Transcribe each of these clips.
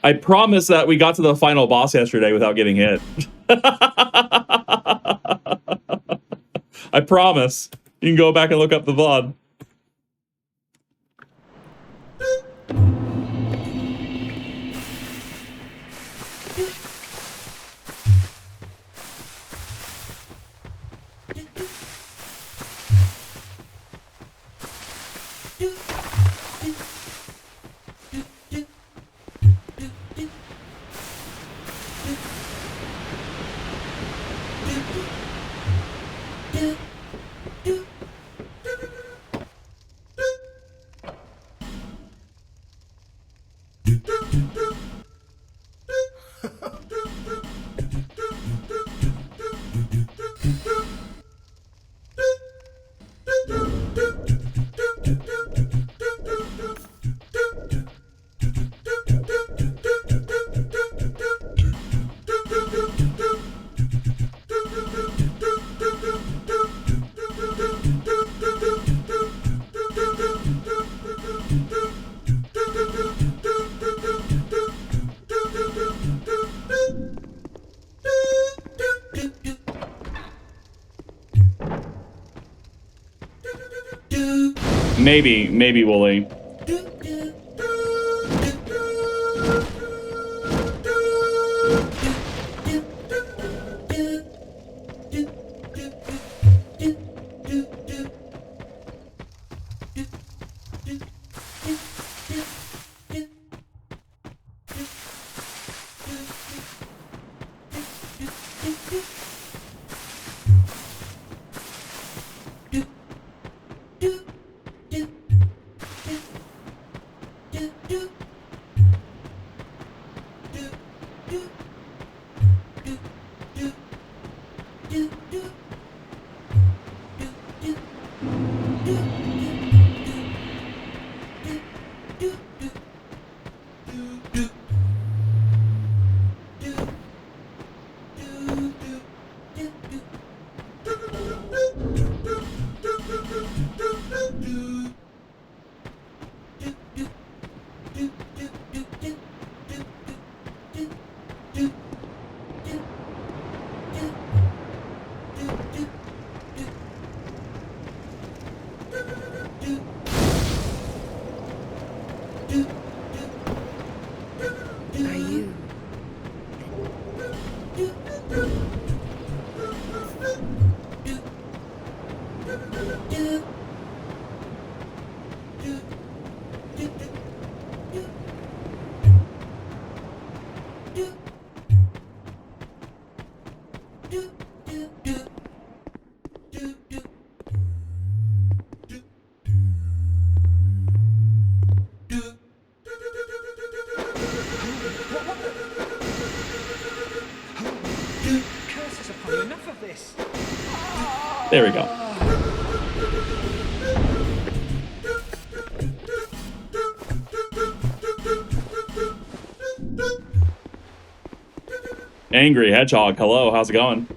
I promise that we got to the final boss yesterday without getting hit. I promise. You can go back and look up the VOD. Maybe Wooly. There we go. Angry Hedgehog, hello, how's it going?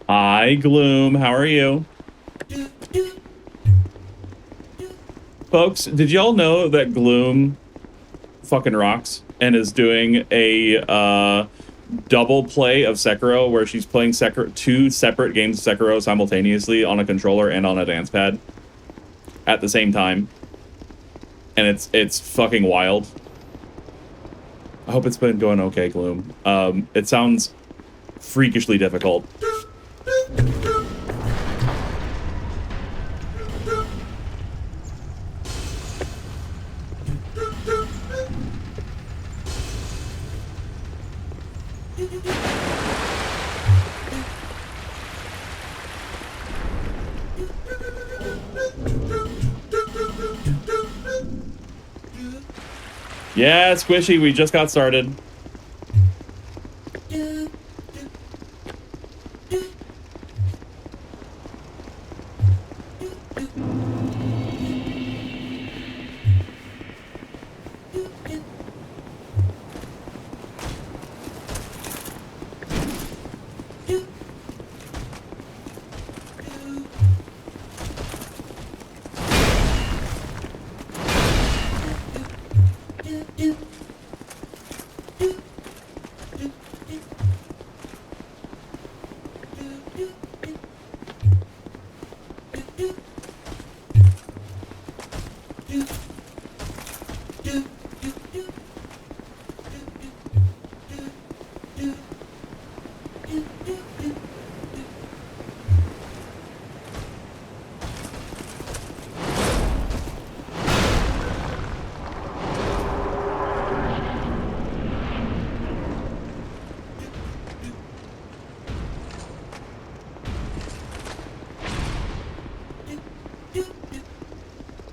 Hi, Gloom. How are you? Folks, did y'all know that Gloom fucking rocks and is doing a double play of Sekiro where she's playing two separate games of Sekiro simultaneously on a controller and on a dance pad at the same time? And it's fucking wild. I hope it's been going okay, Gloom. It sounds freakishly difficult. Yeah, Squishy, we just got started.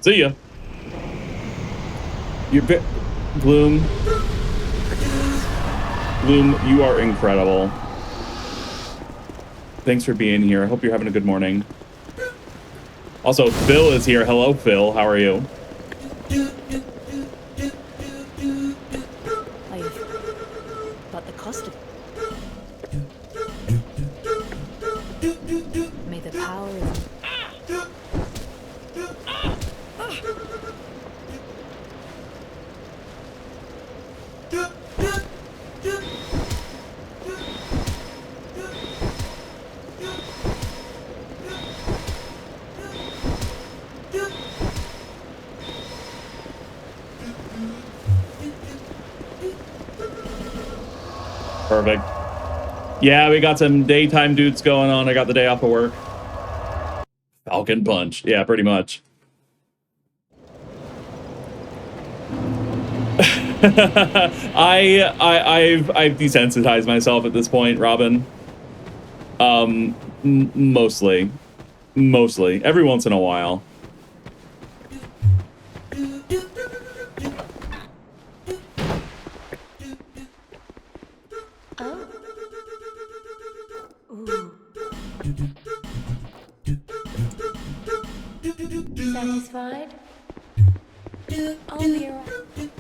See ya. Gloom. Gloom, you are incredible. Thanks for being here. I hope you're having a good morning. Also, Phil is here. Hello, Phil. How are you? But the cost of may the power of Perfect. Yeah, we got some daytime dudes going on. I got the day off of work. Falcon Punch. Yeah, pretty much. I've desensitized myself at this point, Robin. Mostly. Every once in a while. satisfied? I'll be right.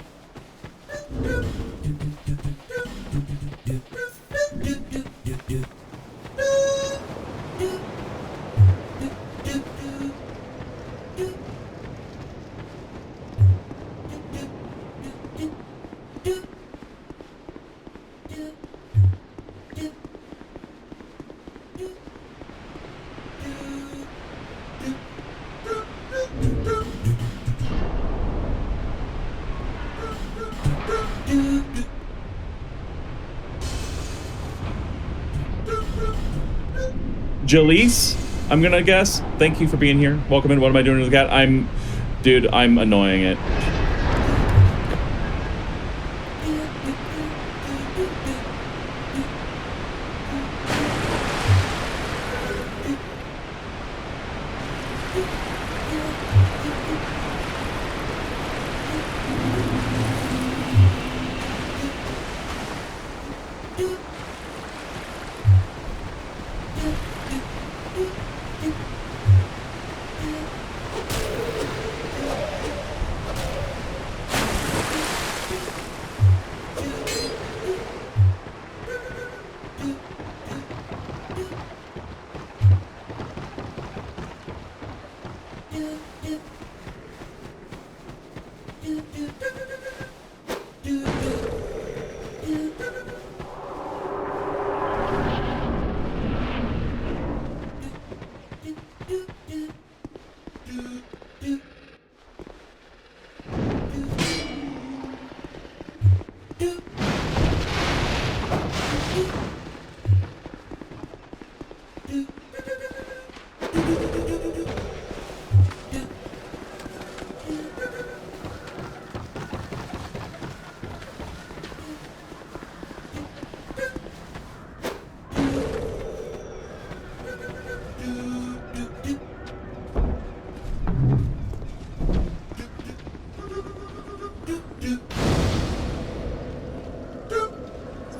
Jalise, I'm gonna guess. Thank you for being here. Welcome in. What am I doing to the cat? I'm annoying it.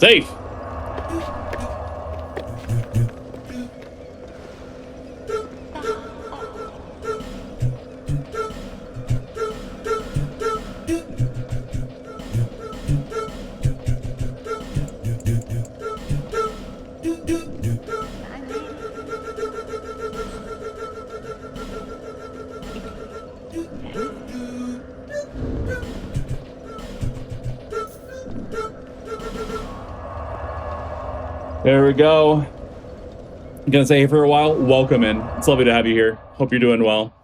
Safe. There we go. I'm gonna stay here for a while. Welcome in. It's lovely to have you here. Hope you're doing well.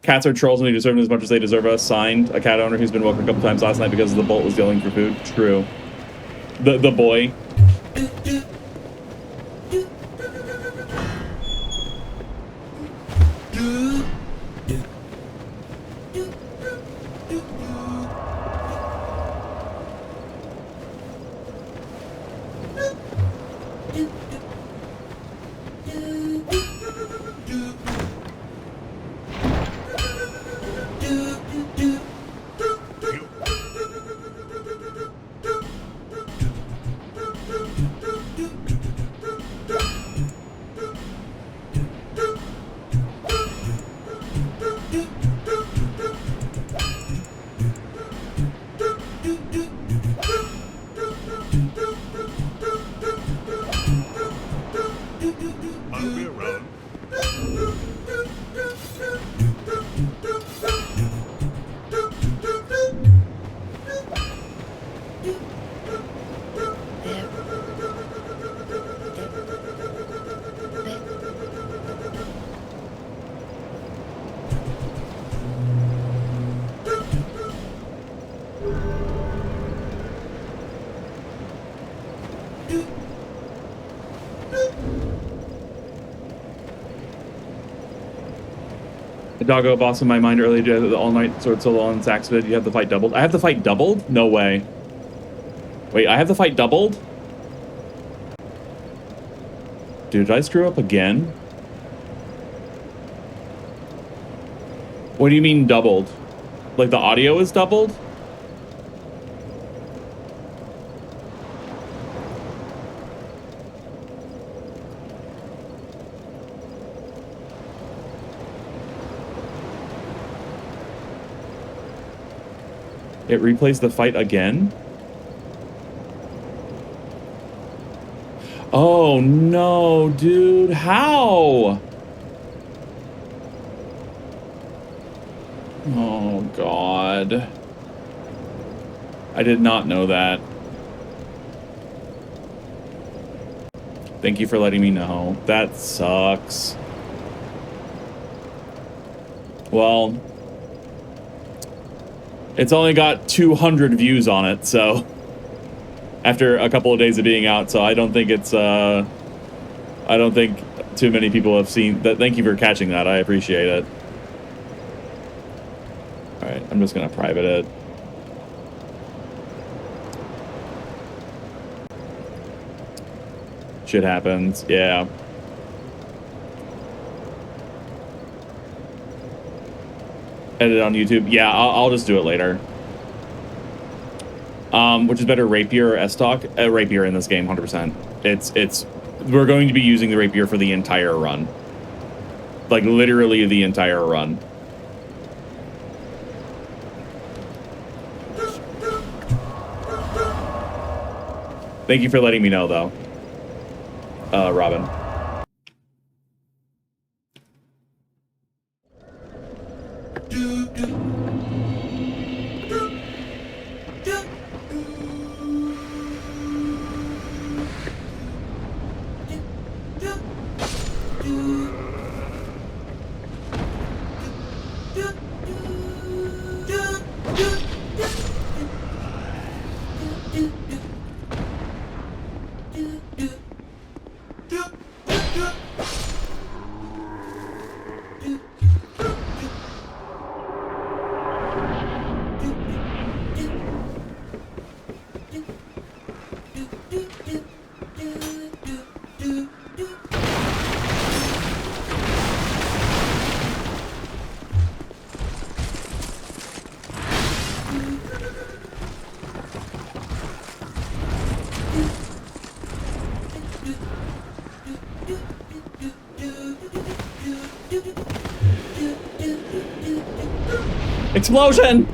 Cats are trolls and we deserve them as much as they deserve us. Signed, a cat owner who's been woken a couple times last night because the bolt was yelling for food. True. The boy. Doggo boss in my mind earlier, the all-night sword solo on Sax vid. You have the fight doubled. I have the fight doubled? No way. Wait, I have the fight doubled? Dude, did I screw up again? What do you mean doubled? Like the audio is doubled? It replays the fight again? Oh no, dude, how? Oh God. I did not know that. Thank you for letting me know. That sucks. Well, it's only got 200 views on it, so after a couple of days of being out, so I don't think it's I don't think too many people have seen that. Thank you for catching that. I appreciate it. All right, I'm just gonna private it. Shit happens. Yeah. Edit on YouTube. Yeah, I'll just do it later. Which is better, rapier or S-Stock? Rapier in this game, 100%. We're going to be using the rapier for the entire run. Like, literally the entire run. Thank you for letting me know, though. Robin. Explosion!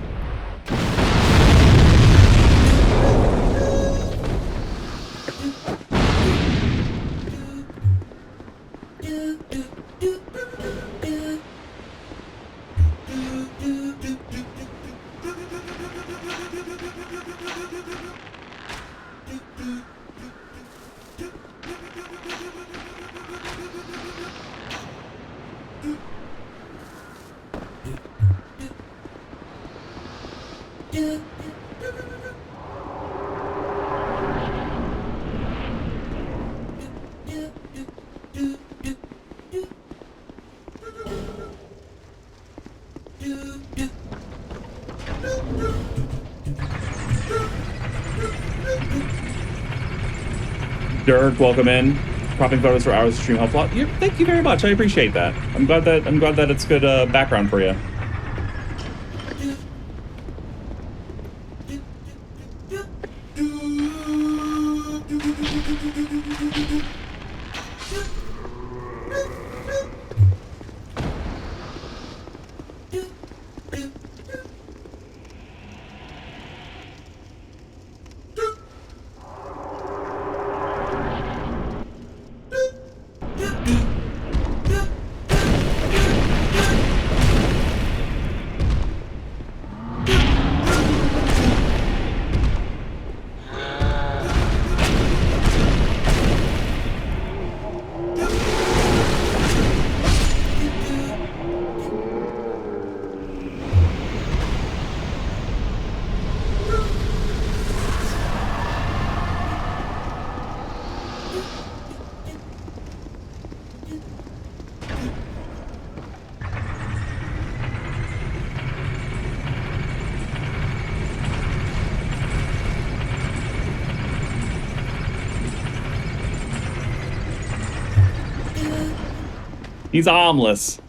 Dirk, welcome in. Cropping photos for hours of stream helped a lot. Thank you very much. I appreciate that. I'm glad that it's good background for you. He's armless.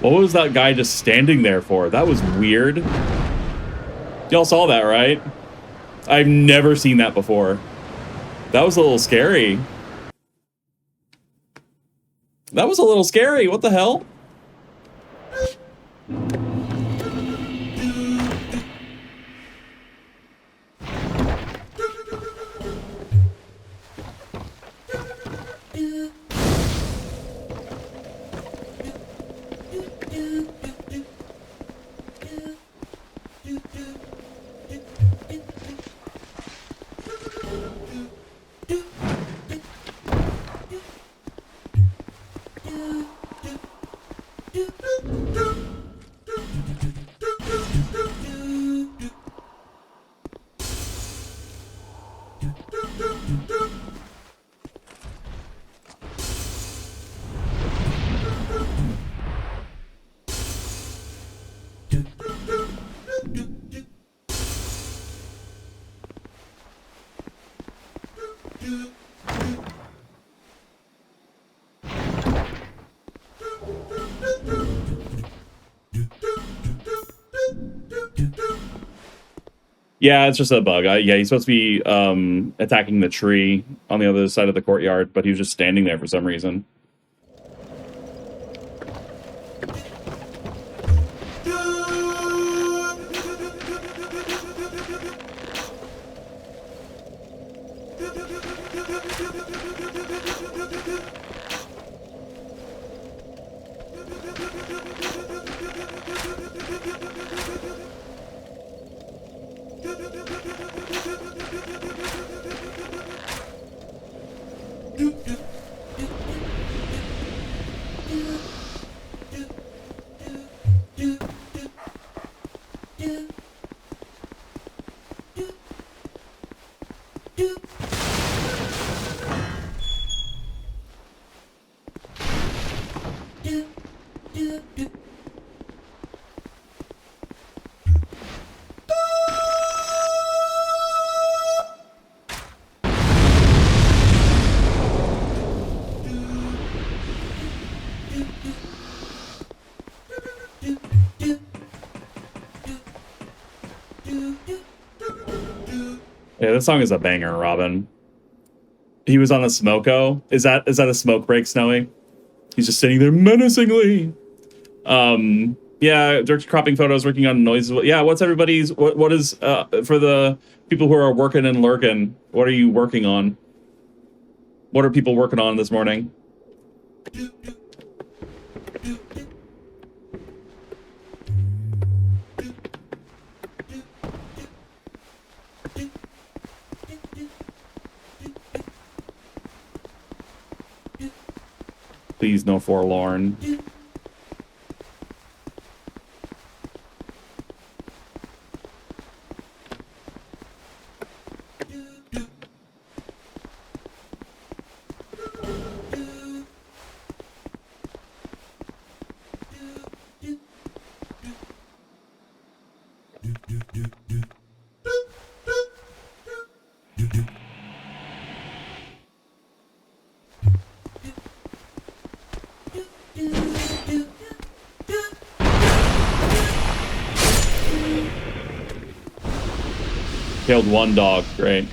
What was that guy just standing there for? That was weird. Y'all saw that, right? I've never seen that before. That was a little scary. That was a little scary. What the hell? Yeah, it's just a bug. Yeah, he's supposed to be attacking the tree on the other side of the courtyard, but he was just standing there for some reason. Yeah, this song is a banger, Robin. He was on a smoko. Is that a smoke break, Snowy? He's just sitting there menacingly. Yeah, Dirk's cropping photos, working on noises. Yeah, what's everybody's what is for the people who are working and lurking, what are you working on? What are people working on this morning? Please, no forlorn. Killed one dog, great.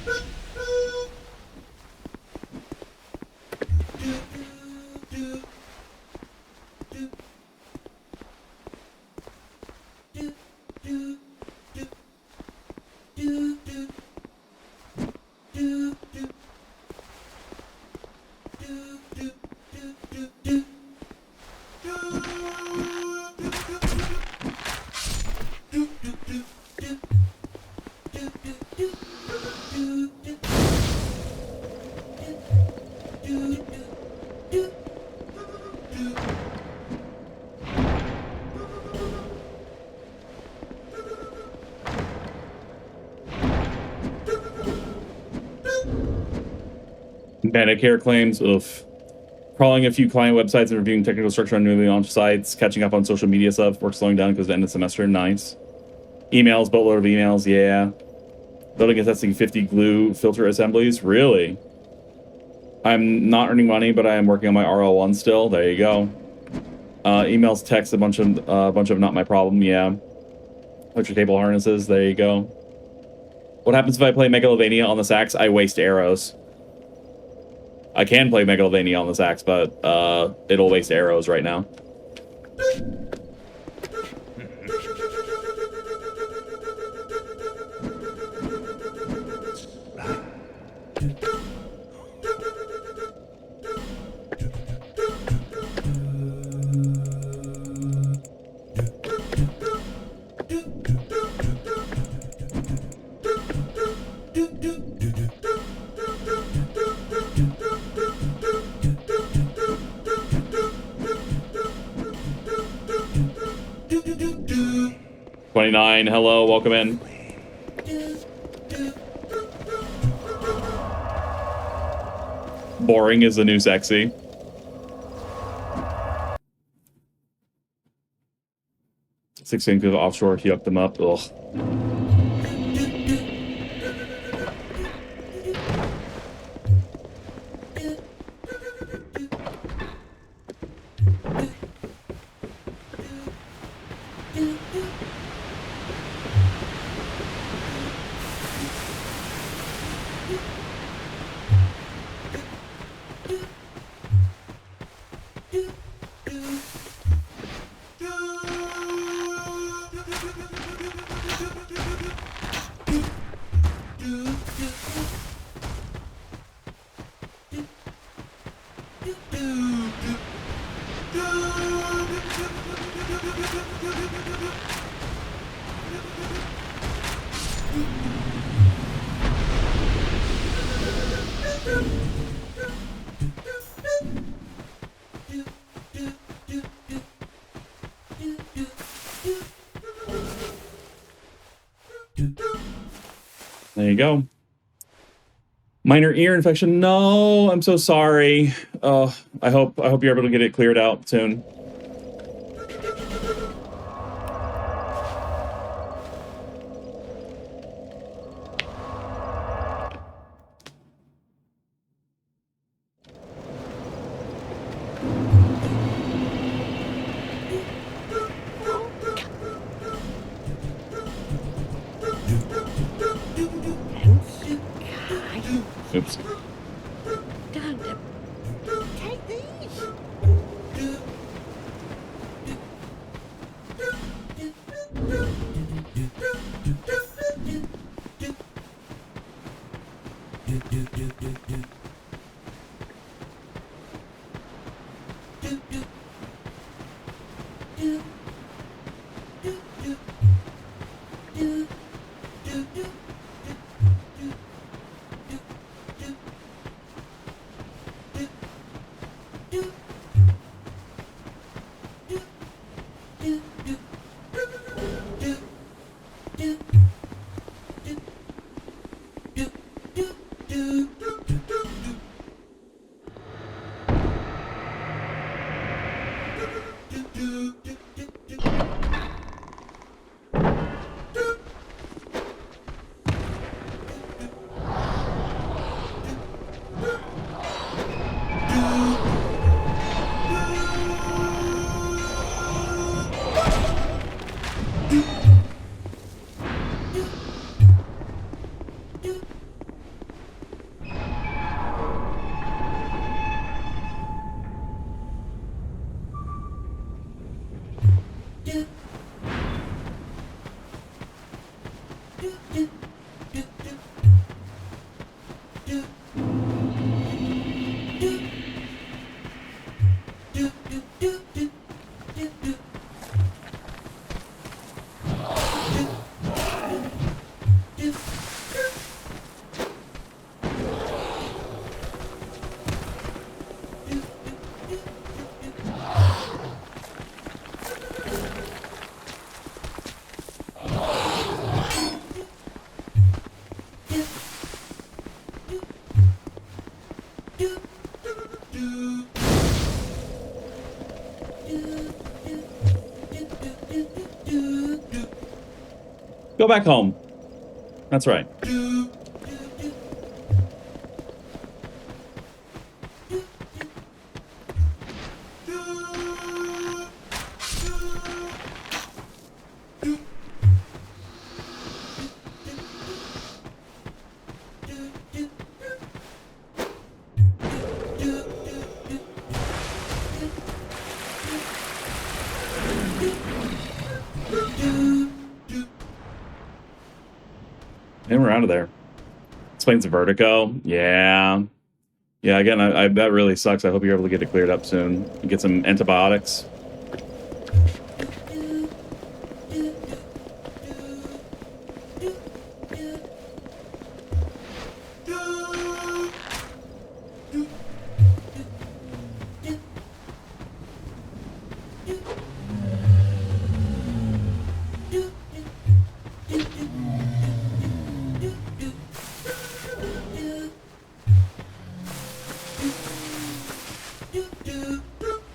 Medicare claims, oof. Crawling a few client websites and reviewing technical structure on newly launched sites, catching up on social media stuff, work slowing down because of the end of the semester, nice. Emails, boatload of emails, yeah. Building and testing 50 glue filter assemblies, really? I'm not earning money, but I am working on my RL1 still, there you go. Emails, text, a bunch of not my problem, yeah. Electric cable harnesses, there you go. What happens if I play Megalovania on the sax? I waste arrows. I can play Megalovania on the sax, but it'll waste arrows right now. Hello, welcome in. Boring is the new sexy. Six because offshore, he hooked them up. Ugh. There you go. Minor ear infection. No, I'm so sorry. Oh, I hope you're able to get it cleared out soon. Oops. Take these. Go back home. That's right. And we're out of there. Explains the vertigo. Yeah. Yeah, again, that really sucks. I hope you're able to get it cleared up soon. Get some antibiotics.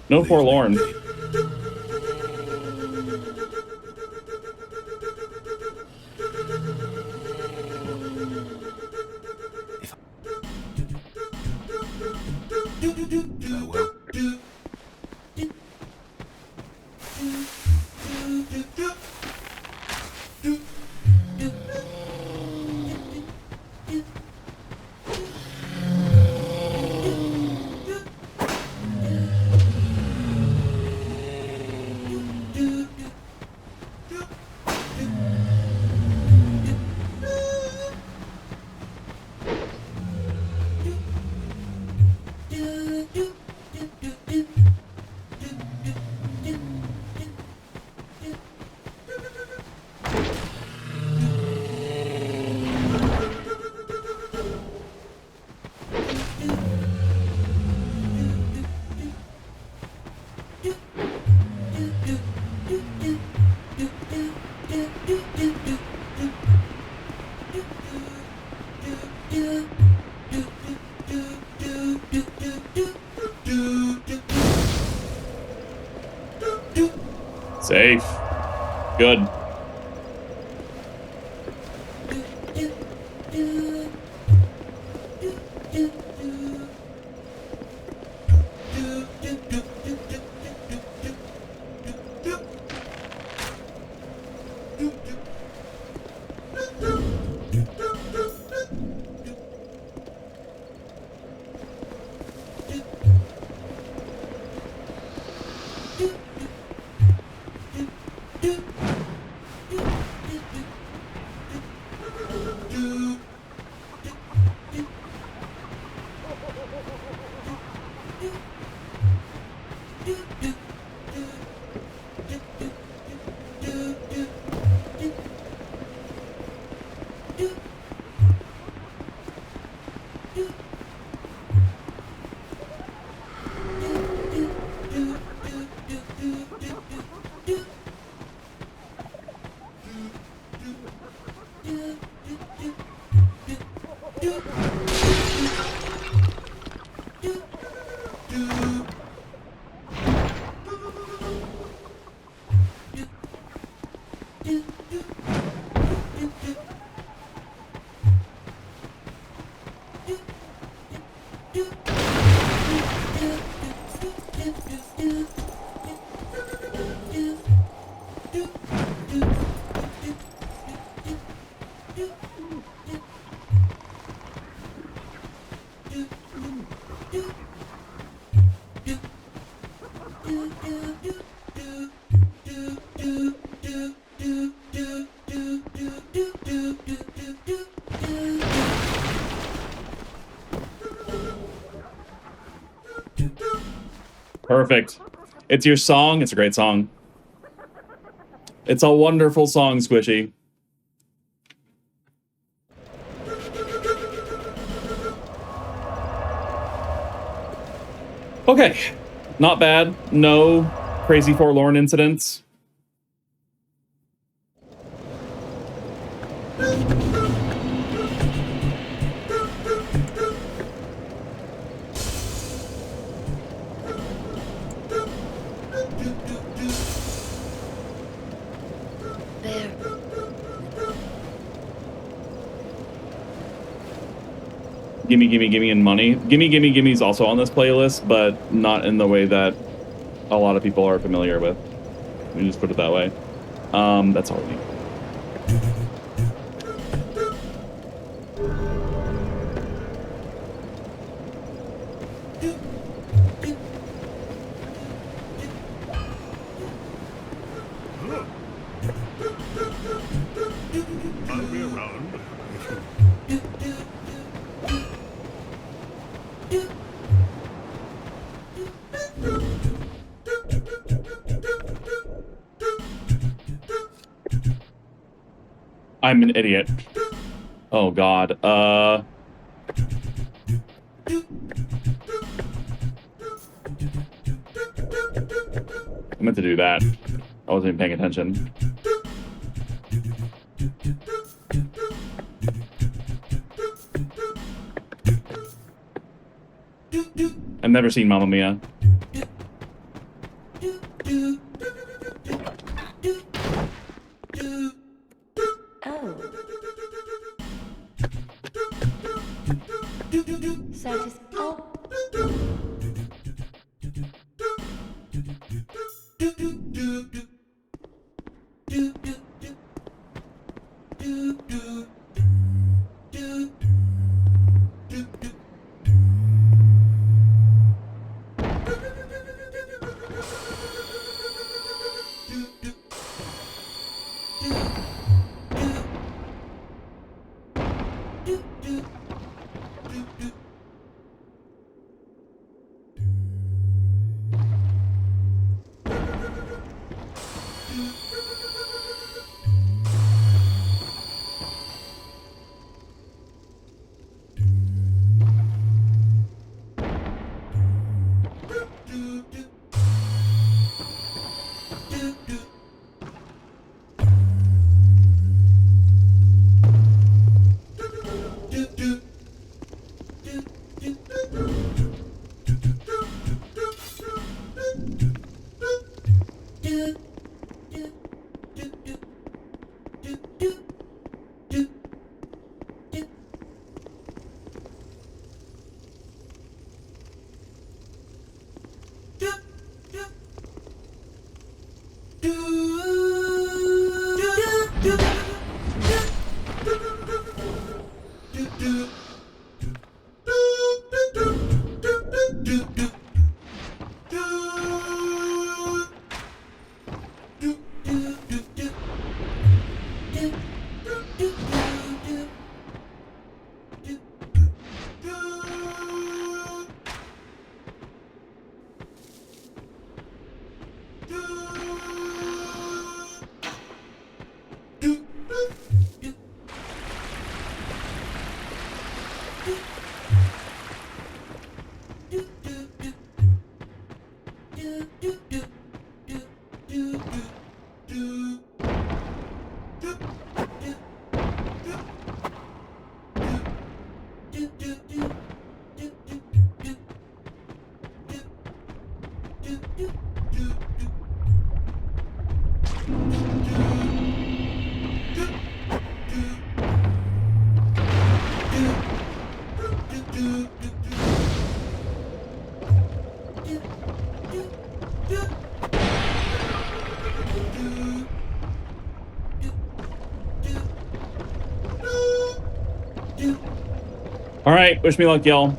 No forlorn. Safe. Good. Perfect. It's your song. It's a great song. It's a wonderful song, Squishy. Okay. Not bad. No crazy forlorn incidents. Gimme, gimme, gimme, and money. Gimme, gimme, gimme is also on this playlist, but not in the way that a lot of people are familiar with. Let me just put it that way. That's all we need. I'll be around. I'm an idiot. Oh god. I meant to do that. I wasn't even paying attention. I've never seen Mamma Mia. All right, wish me luck, y'all.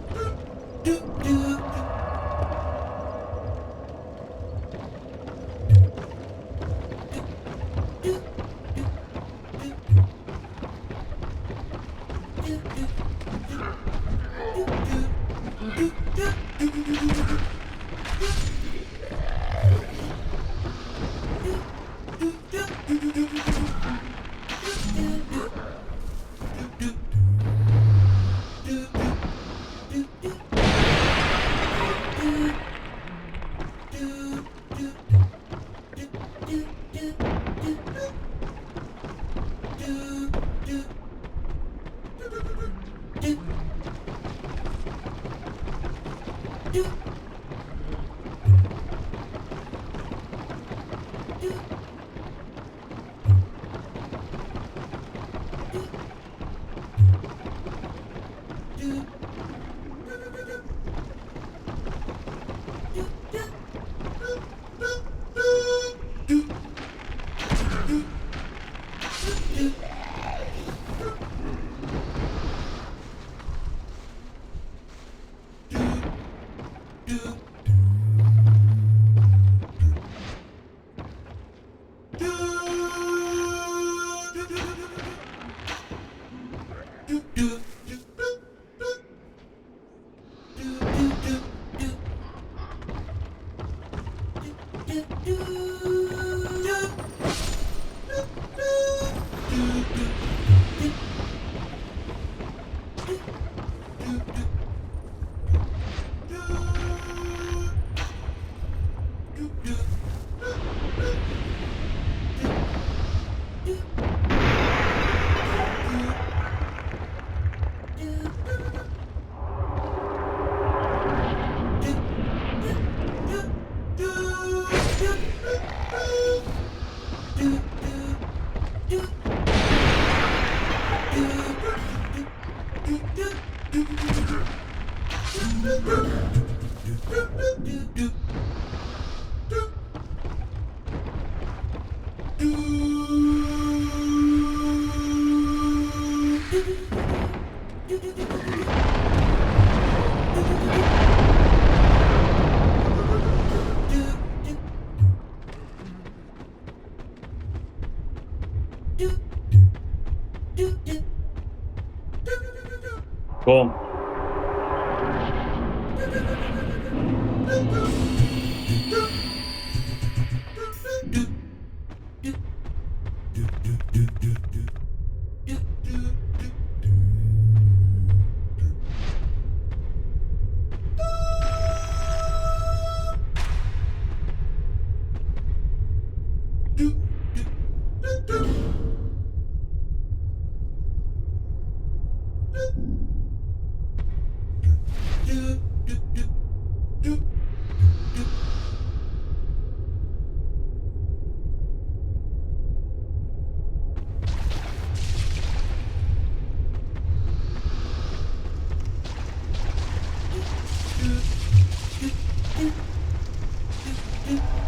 Cool.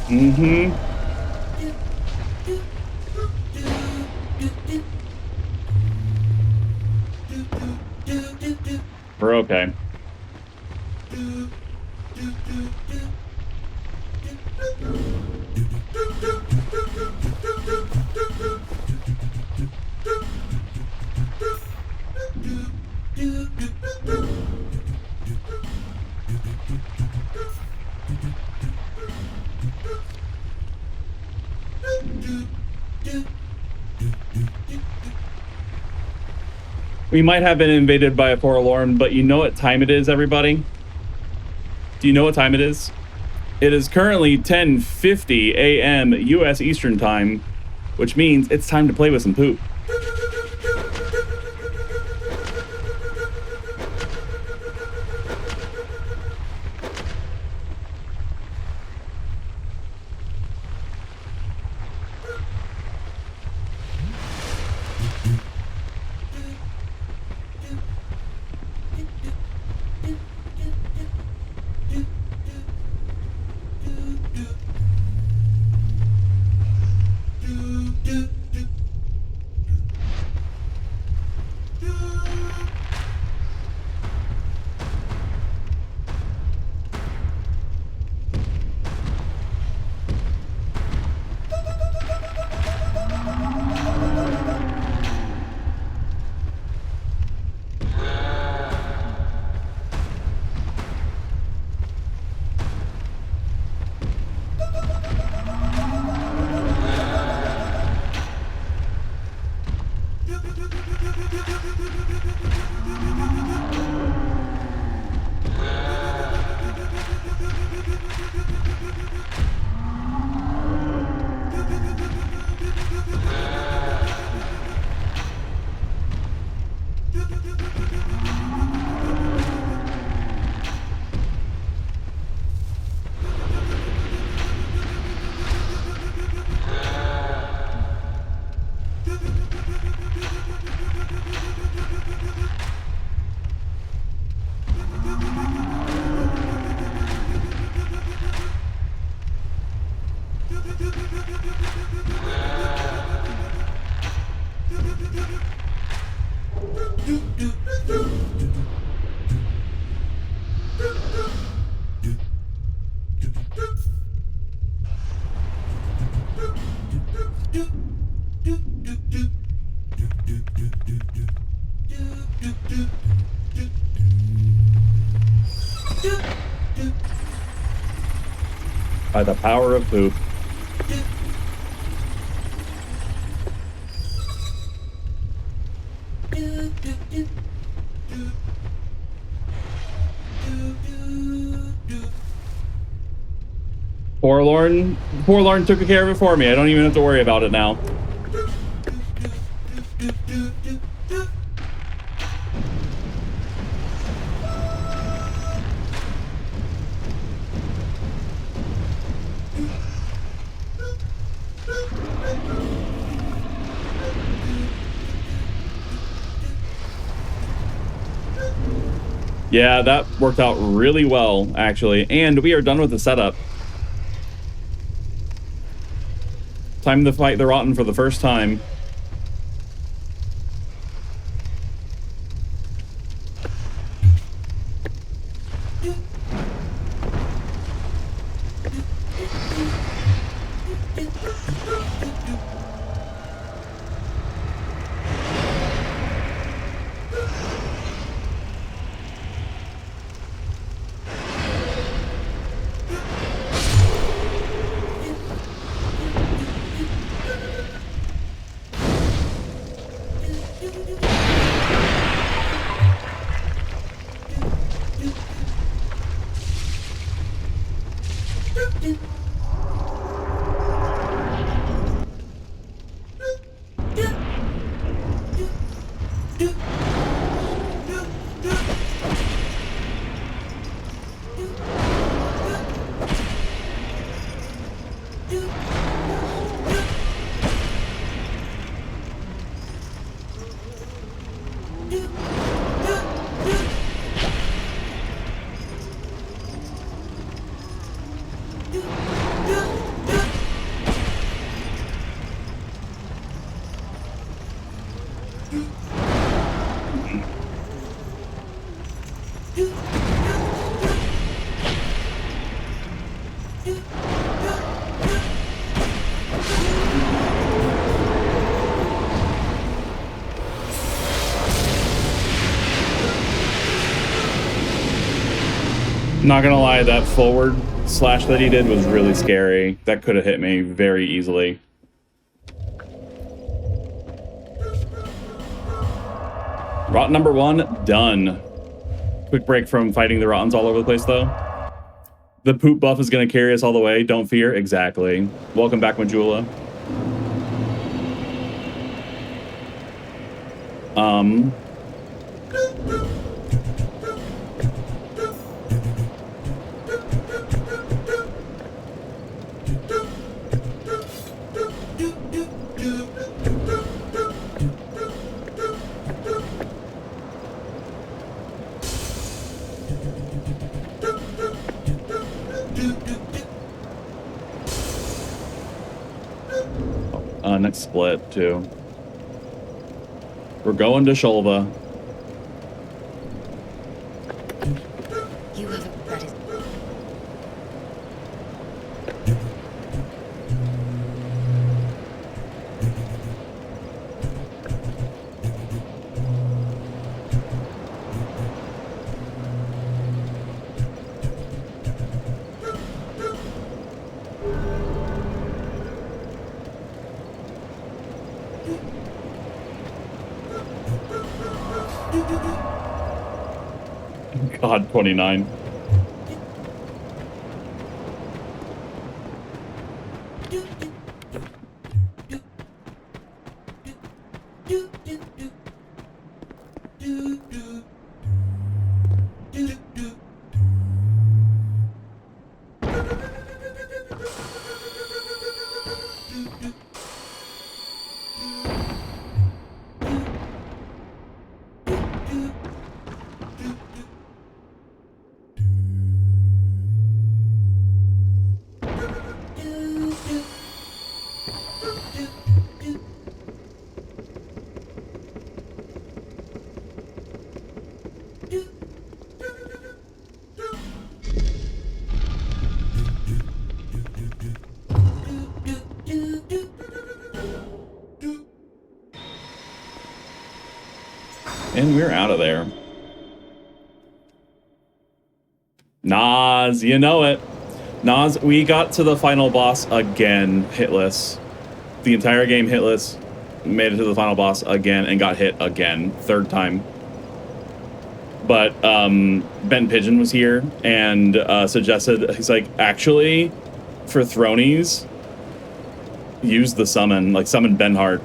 Mm-hmm. We're okay. We might have been invaded by a forlorn, but you know what time it is, everybody? Do you know what time it is? It is currently 10:50 a.m. U.S. Eastern Time, which means it's time to play with some poop. By the power of poop. Forlorn took care of it for me. I don't even have to worry about it now. Yeah, that worked out really well, actually. And we are done with the setup. Time to fight the Rotten for the first time. Not gonna lie, that forward slash that he did was really scary. That could have hit me very easily. Rot number 1, done. Quick break from fighting the Rottens all over the place, though. The poop buff is going to carry us all the way. Don't fear. Exactly. Welcome back, Majula. Next split, too. We're going to Shulva. You have that is. God, 29. And we're out of there. Nas, you know it. Nas, we got to the final boss again, Hitless. The entire game Hitless. Made it to the final boss again and got hit again. 3rd time. But Ben Pigeon was here and suggested, he's like, actually, for thronies, use the summon, like summon Benhart.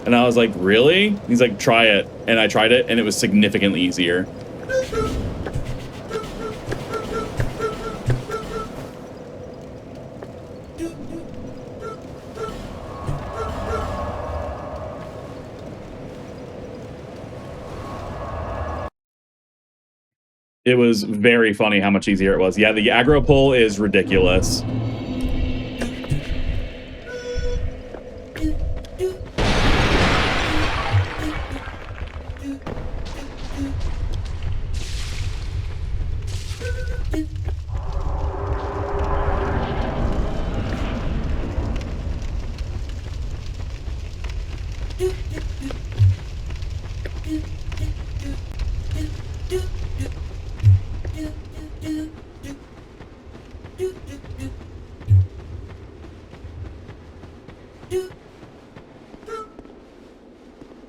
And I was like, really? He's like, try it. And I tried it, and it was significantly easier. It was very funny how much easier it was. Yeah, the aggro pull is ridiculous.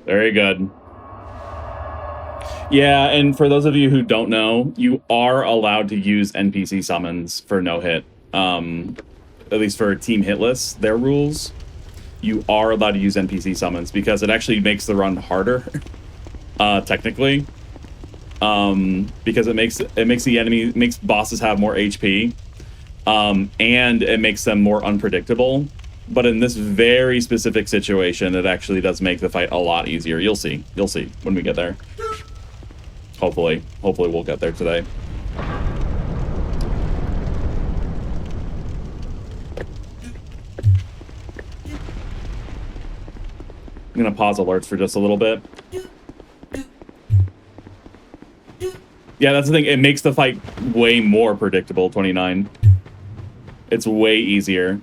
Very good. Yeah, and for those of you who don't know, you are allowed to use NPC summons for no hit. At least for Team Hitless, their rules, you are allowed to use NPC summons because it actually makes the run harder, technically. Because it makes the enemy, makes bosses have more HP, and it makes them more unpredictable. But in this very specific situation, it actually does make the fight a lot easier. You'll see. You'll see when we get there. Hopefully. Hopefully we'll get there today. I'm gonna pause alerts for just a little bit. Yeah, that's the thing. It makes the fight way more predictable, 29. It's way easier.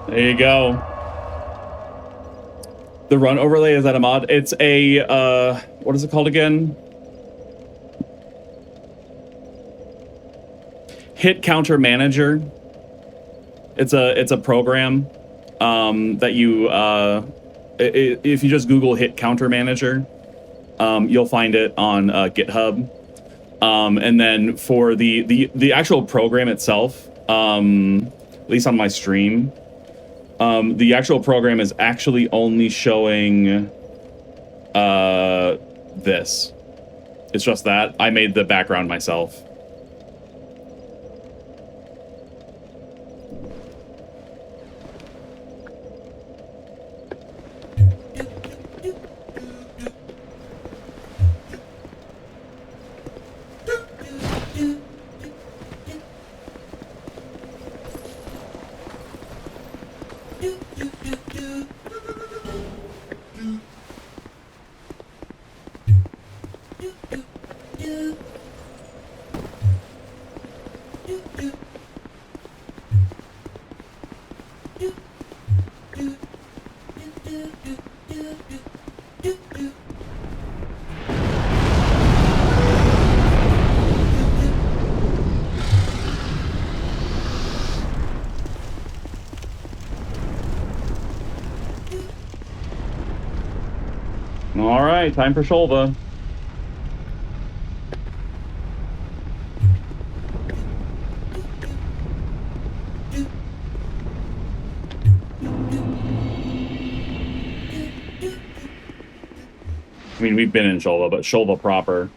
There you go. The run overlay, is that a mod? It's a, what is it called again? Hit Counter Manager. It's a program that you, if you just Google Hit Counter Manager, you'll find it on GitHub. And then for the actual program itself, at least on my stream, the actual program is actually only showing this. It's just that. I made the background myself. All right, time for Shulva. I mean, we've been in Shulva, but Shulva proper.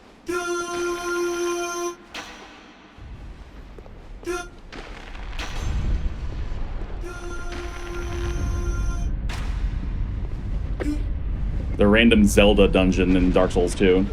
The random Zelda dungeon in Dark Souls 2.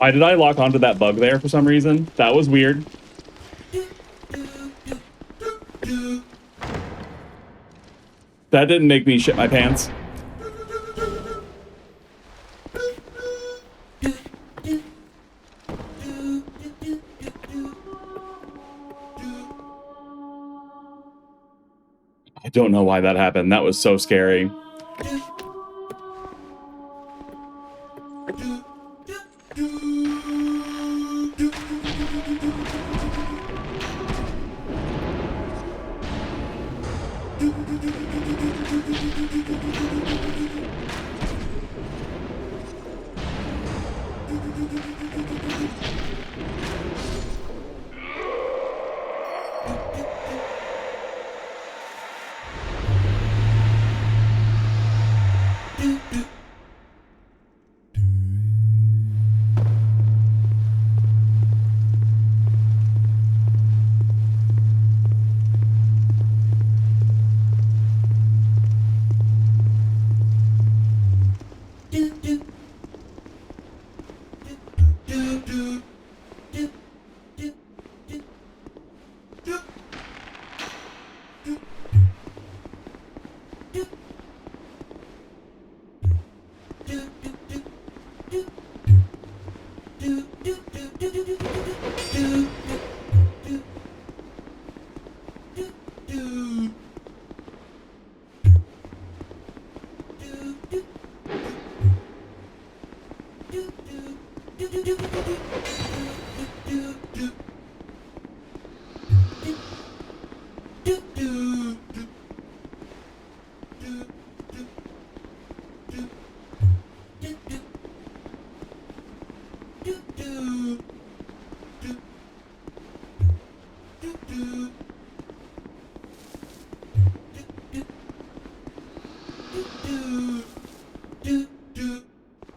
Why did I lock onto that bug there for some reason? That was weird. That didn't make me shit my pants. I don't know why that happened. That was so scary.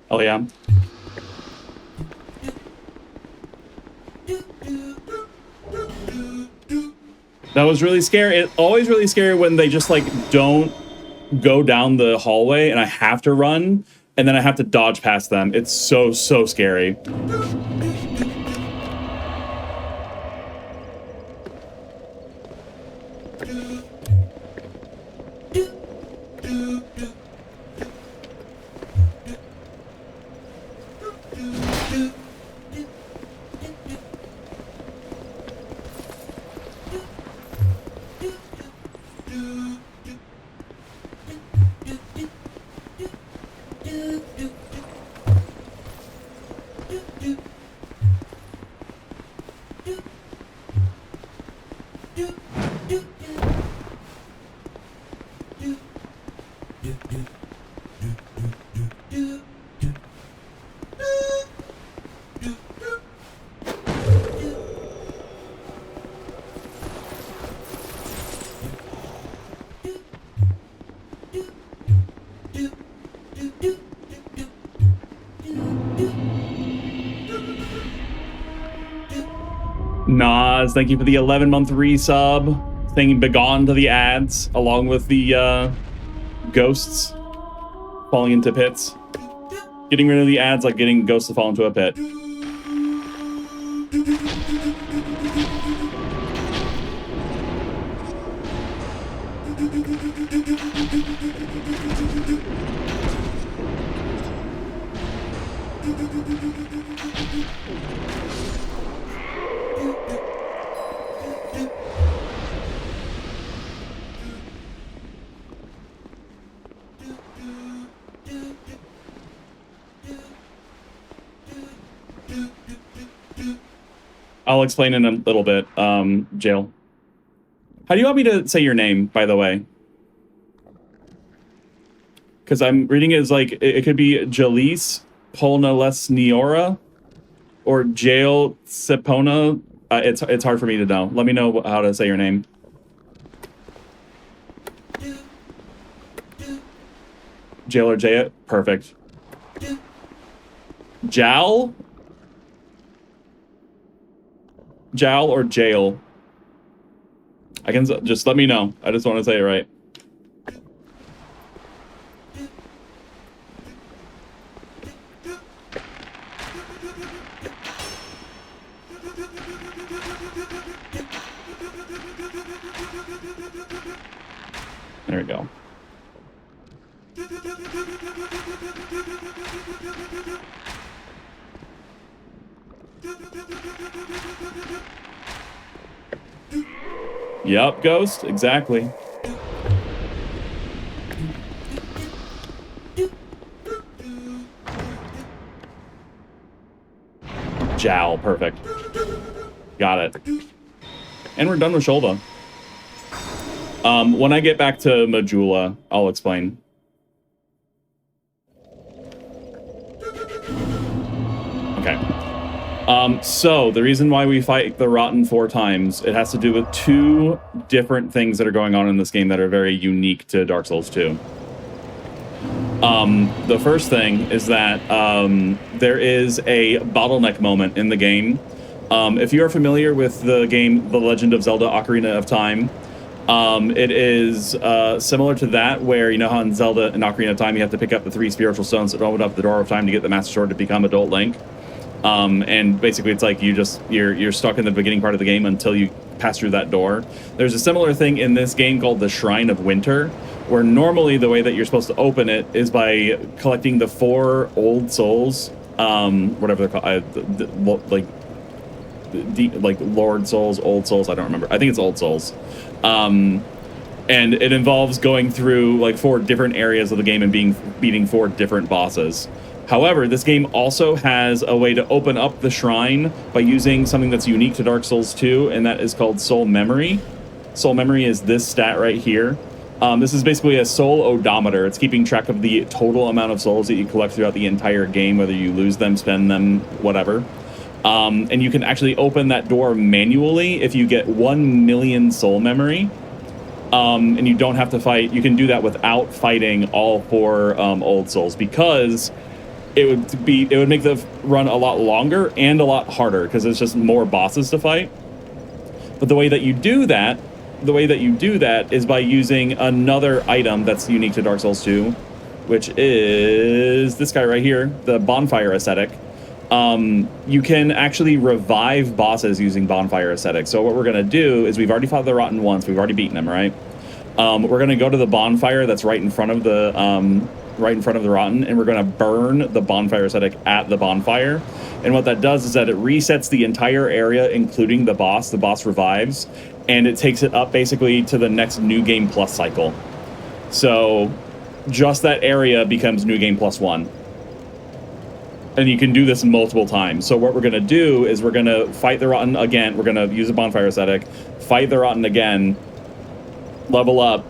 Oh yeah. That was really scary. It's always really scary when they just like don't go down the hallway and I have to run and then I have to dodge past them. It's so scary. Nas, thank you for the 11-month resub. Saying begone to the ads, along with the ghosts falling into pits. Getting rid of the ads like getting ghosts to fall into a pit. I'll explain in a little bit, Jeigh. How do you want me to say your name, by the way? Because I'm reading it as like, it could be Jalise Polnalesniora or Jeigh Sepona. It's hard for me to know. Let me know how to say your name. Jeigh or Jeigh? Perfect. Jal? Jal or Jail? I can just let me know. I just want to say it right. There we go. Yup, Ghost, exactly. Jowl, perfect. Got it. And we're done with Shulva. When I get back to Majula, I'll explain. Okay. So the reason why we fight the Rotten 4 times, it has to do with 2 different things that are going on in this game that are very unique to Dark Souls 2. The first thing is that there is a bottleneck moment in the game. If you are familiar with the game The Legend of Zelda Ocarina of Time, it is similar to that, where you know how in Zelda and Ocarina of Time you have to pick up the 3 spiritual stones that open up the door of time to get the Master Sword to become Adult Link. And basically it's like you're stuck in the beginning part of the game until you pass through that door. There's a similar thing in this game called the Shrine of Winter, where normally the way that you're supposed to open it is by collecting the 4 old souls, whatever they're called, like Lord Souls, Old Souls, I don't remember. I think it's Old Souls. And it involves going through like 4 different areas of the game and beating 4 different bosses. However, this game also has a way to open up the shrine by using something that's unique to Dark Souls 2, and that is called Soul Memory. Soul Memory is this stat right here. This is basically a soul odometer. It's keeping track of the total amount of souls that you collect throughout the entire game, whether you lose them, spend them, whatever. And you can actually open that door manually if you get 1 million soul memory. And you don't have to fight. You can do that without fighting all 4 old souls, because it would make the run a lot longer and a lot harder because it's just more bosses to fight. But the way that you do that is by using another item that's unique to Dark Souls 2, which is this guy right here, the Bonfire Ascetic. You can actually revive bosses using Bonfire Ascetic. So what we're going to do is, we've already fought the Rotten once. We've already beaten him, right? We're going to go to the bonfire that's right in front of the Rotten, and we're going to burn the Bonfire Ascetic at the bonfire. And what that does is that it resets the entire area, including the boss. The boss revives, and it takes it up basically to the next New Game Plus cycle. So just that area becomes New Game Plus 1. And you can do this multiple times. So what we're going to do is we're going to fight the Rotten again. We're going to use a Bonfire Ascetic, fight the Rotten again, level up,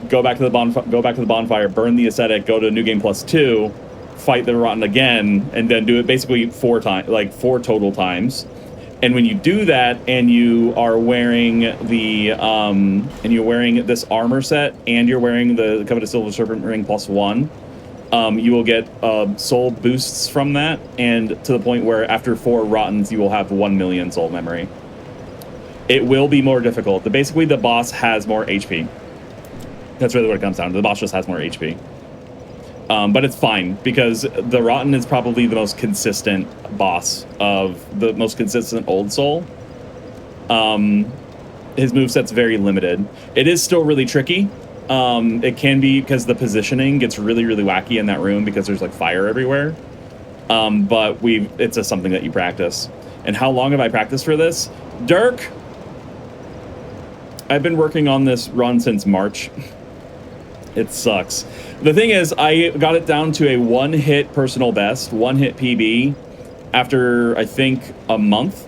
go back to the bonfire, burn the Ascetic, go to New Game Plus 2, fight the Rotten again, and then do it basically 4 times, like 4 total times. And when you do that, and you are wearing the and you're wearing this armor set, and you're wearing the Coveted Silver Serpent Ring plus 1, you will get soul boosts from that, and to the point where after 4 Rottens, you will have 1 million soul memory. It will be more difficult. Basically, the boss has more HP. That's really what it comes down to. The boss just has more HP. But it's fine, because the Rotten is probably the most consistent boss of the most consistent Old Soul. His moveset's very limited. It is still really tricky. It can be, because the positioning gets really, really wacky in that room because there's like fire everywhere. But it's just something that you practice. And how long have I practiced for this? Dirk! I've been working on this run since March. It sucks. The thing is, I got it down to a 1-hit personal best, 1-hit PB, after, I think, a month.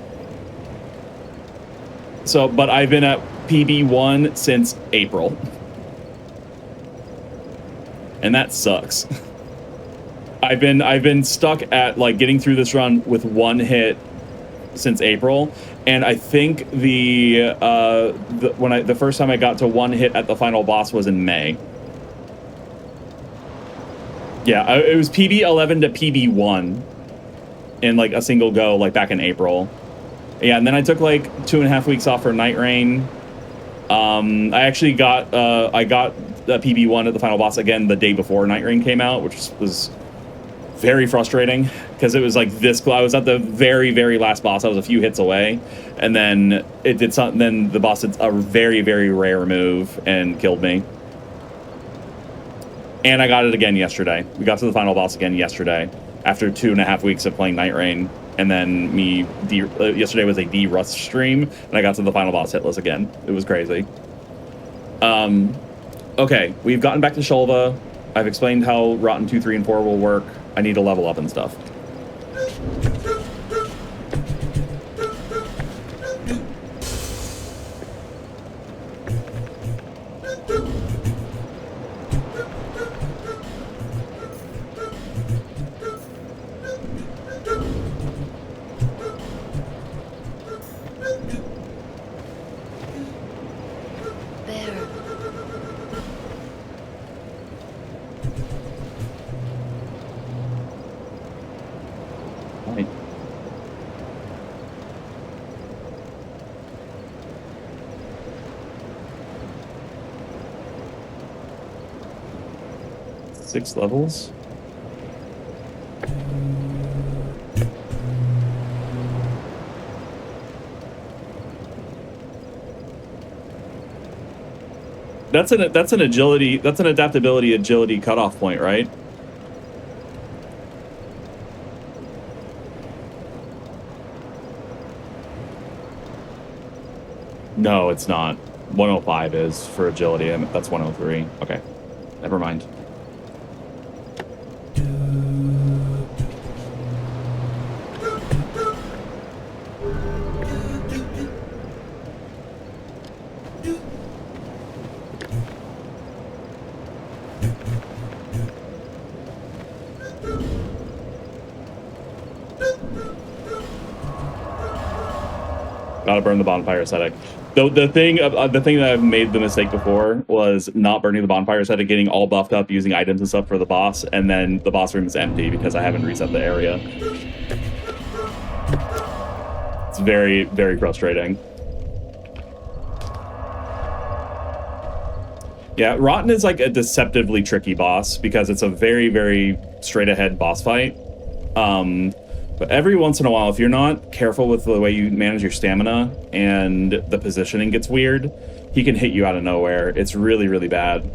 So, but I've been at PB1 since April. And that sucks. I've been stuck at like getting through this run with 1 hit since April, and I think the first time I got to 1 hit at the final boss was in May. Yeah, it was PB 11 to PB 1 in like a single go, like back in April. Yeah, and then I took like 2.5 weeks off for Night Rain. I actually got the PB 1 at the final boss again the day before Night Rain came out, which was very frustrating because it was like this close. I was at the very, very last boss. I was a few hits away, and then it did something. Then the boss did a very, very rare move and killed me. And I got it again yesterday. We got to the final boss again yesterday after 2.5 weeks of playing Night Rain. And then yesterday was a D-Rust stream, and I got to the final boss Hitless again. It was crazy. Okay, we've gotten back to Shulva. I've explained how Rotten 2, 3, and 4 will work. I need to level up and stuff. Six levels. That's an agility, that's an adaptability agility cutoff point, right? No, it's not. 105 is for agility, and that's 103. Okay, never mind. Gotta burn the bonfire aesthetic. The thing that I've made the mistake before was not burning the bonfire aesthetic, getting all buffed up using items and stuff for the boss, and then the boss room is empty because I haven't reset the area. It's very, very frustrating. Yeah, Rotten is like a deceptively tricky boss because it's a very, very straight ahead boss fight. But every once in a while, if you're not careful with the way you manage your stamina and the positioning gets weird, he can hit you out of nowhere. It's really, really bad.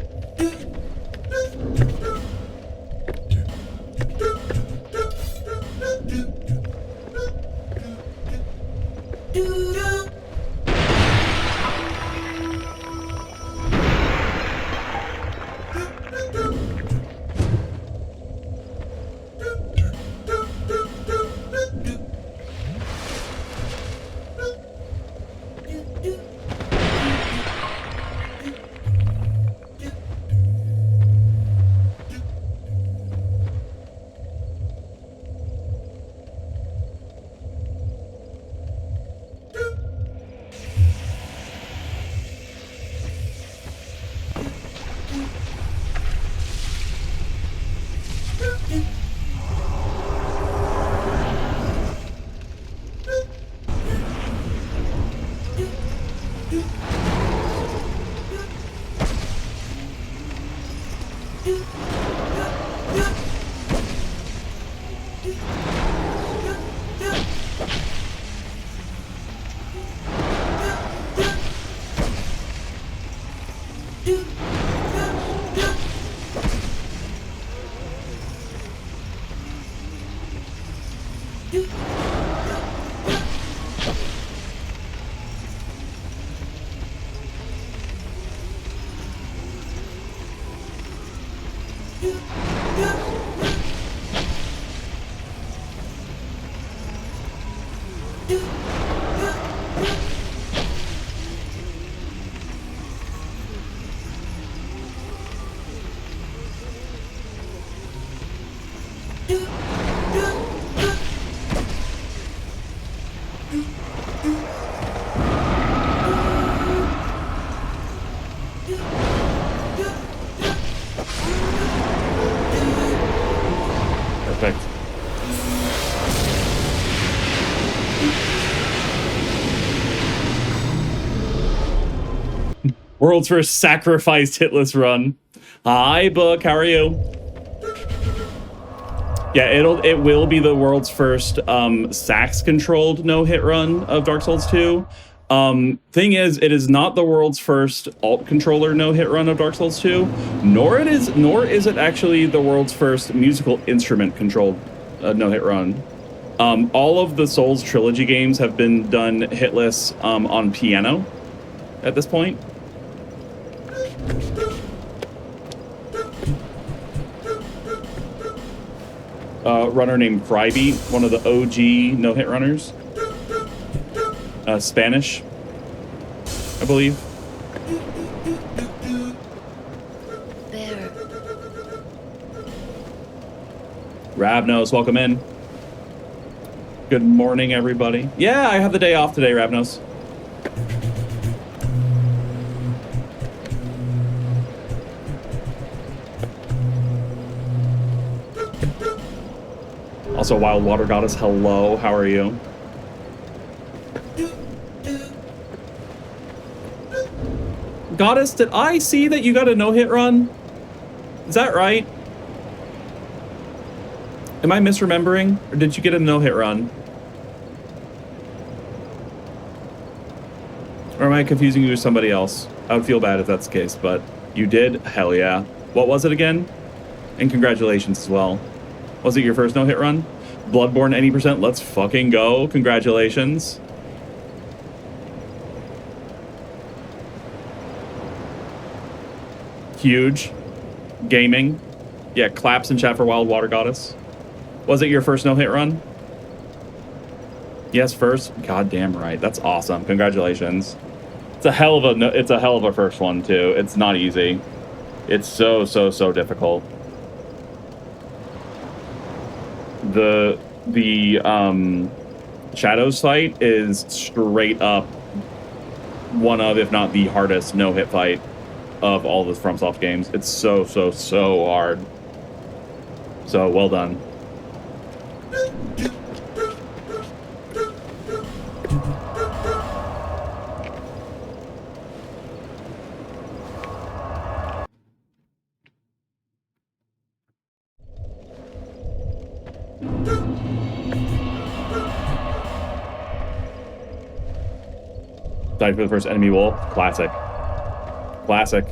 World's first sacrificed hitless run. Hi, Book. How are you? Yeah, it will be the world's first sax-controlled no-hit run of Dark Souls 2. Thing is, it is not the world's first alt controller no-hit run of Dark Souls 2, nor is it actually the world's first musical instrument controlled no-hit run. All of the Souls trilogy games have been done hitless on piano at this point. Runner named Frybeat, one of the OG no-hit runners. Spanish, I believe. Bear. Ravnos, welcome in. Good morning, everybody. Yeah, I have the day off today, Ravnos. Also, Wild Water Goddess, hello. How are you? Goddess, did I see that you got a no-hit run? Is that right? Am I misremembering? Or did you get a no-hit run? Or am I confusing you with somebody else? I would feel bad if that's the case, but you did? Hell yeah. What was it again? And congratulations as well. Was it your first no-hit run? Bloodborne 80%? Let's fucking go. Congratulations. Huge. Gaming. Yeah, claps in chat for Wild Water Goddess. Was it your first no-hit run? Yes, first. Goddamn right. That's awesome. Congratulations. It's a hell of a first one too. It's not easy. It's so difficult. The Shadows fight is straight up one of, if not the hardest no-hit fight of all the FromSoft games. It's so hard. So well done. Died for the first enemy wolf. Classic. Classic.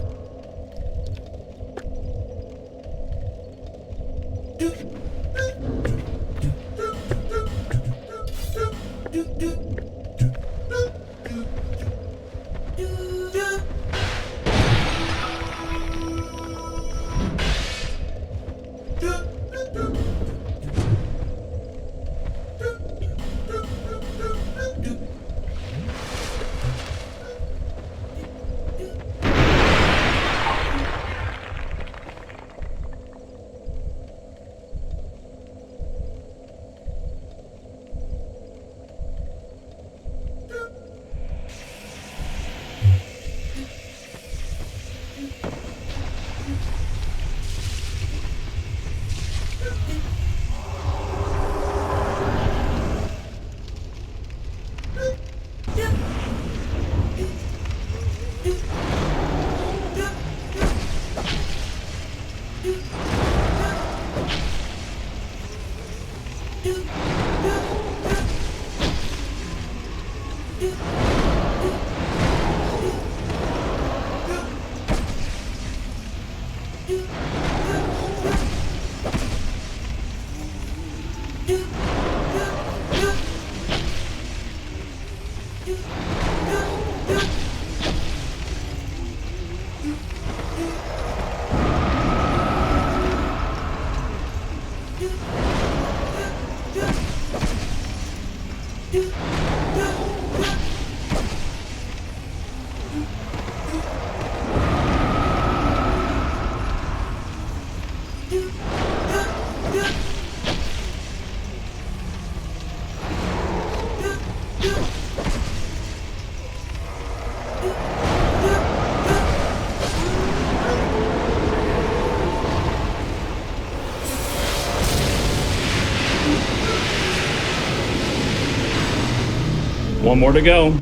One more to go.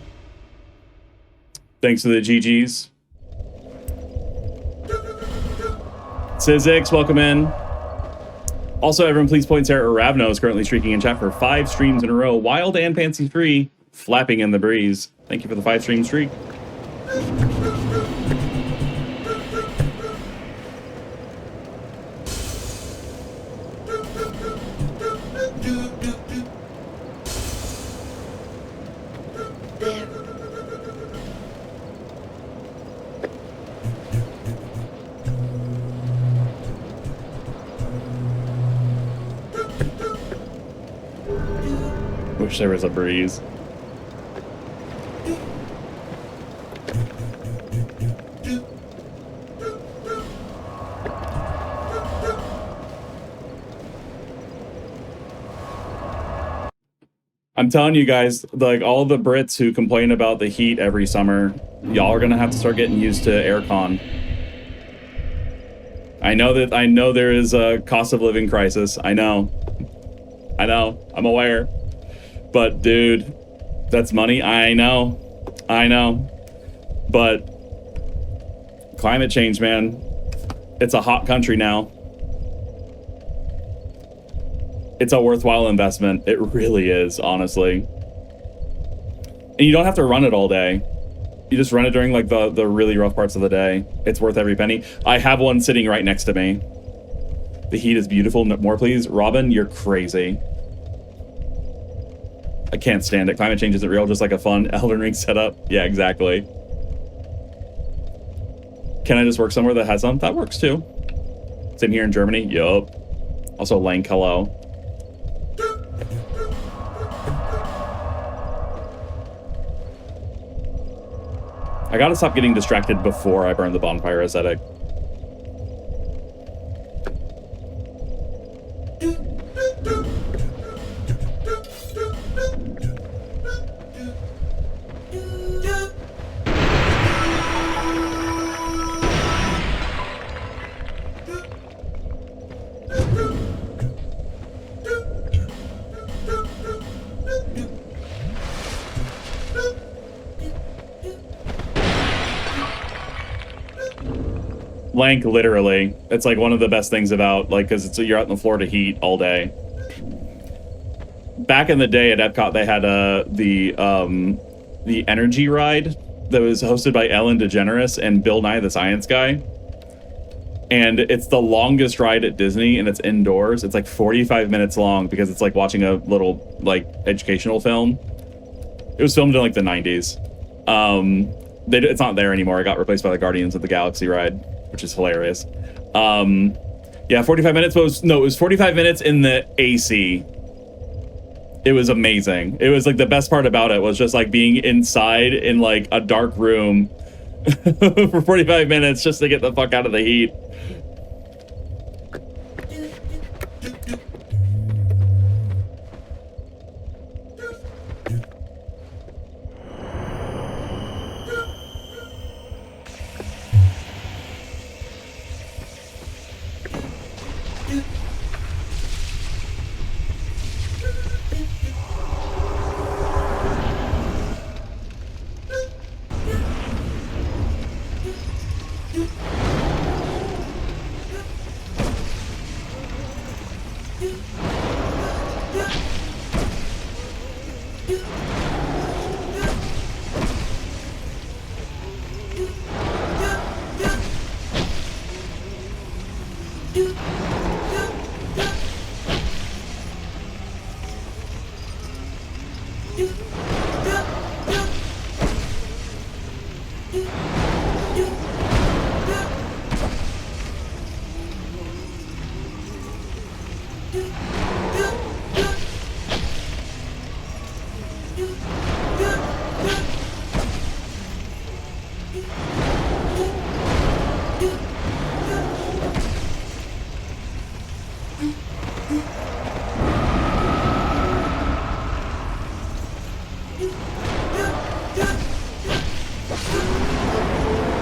Thanks to the GGs. Sizix, welcome in. Also, everyone, please point Sarah Ravno is currently streaking in chat for 5 streams in a row. Wild and fancy free, flapping in the breeze. Thank you for the 5-stream streak. Wish there was a breeze. I'm telling you guys, like all the Brits who complain about the heat every summer, y'all are gonna have to start getting used to aircon. I know there is a cost of living crisis. I know, I'm aware. But dude, that's money. I know. But climate change, man. It's a hot country now. It's a worthwhile investment. It really is, honestly. And you don't have to run it all day. You just run it during like the really rough parts of the day. It's worth every penny. I have one sitting right next to me. The heat is beautiful. More, please. Robin, you're crazy. I can't stand it. Climate change isn't real, just like a fun Elden Ring setup. Yeah, exactly. Can I just work somewhere that has some? That works too. Same here in Germany. Yup. Also, Lank, hello. I gotta stop getting distracted before I burn the bonfire aesthetic. Lank, literally. It's like one of the best things about, like, because you're out in the Florida heat all day. Back in the day at Epcot, they had the energy ride that was hosted by Ellen DeGeneres and Bill Nye the Science Guy. And it's the longest ride at Disney, and it's indoors. It's like 45 minutes long because it's like watching a little, like, educational film. It was filmed in, like, the 90s. It's not there anymore. It got replaced by the Guardians of the Galaxy ride, which is hilarious. Yeah, 45 minutes was... No, it was 45 minutes in the AC. It was amazing. It was, like, the best part about it was just, like, being inside in, like, a dark room for 45 minutes just to get the fuck out of the heat.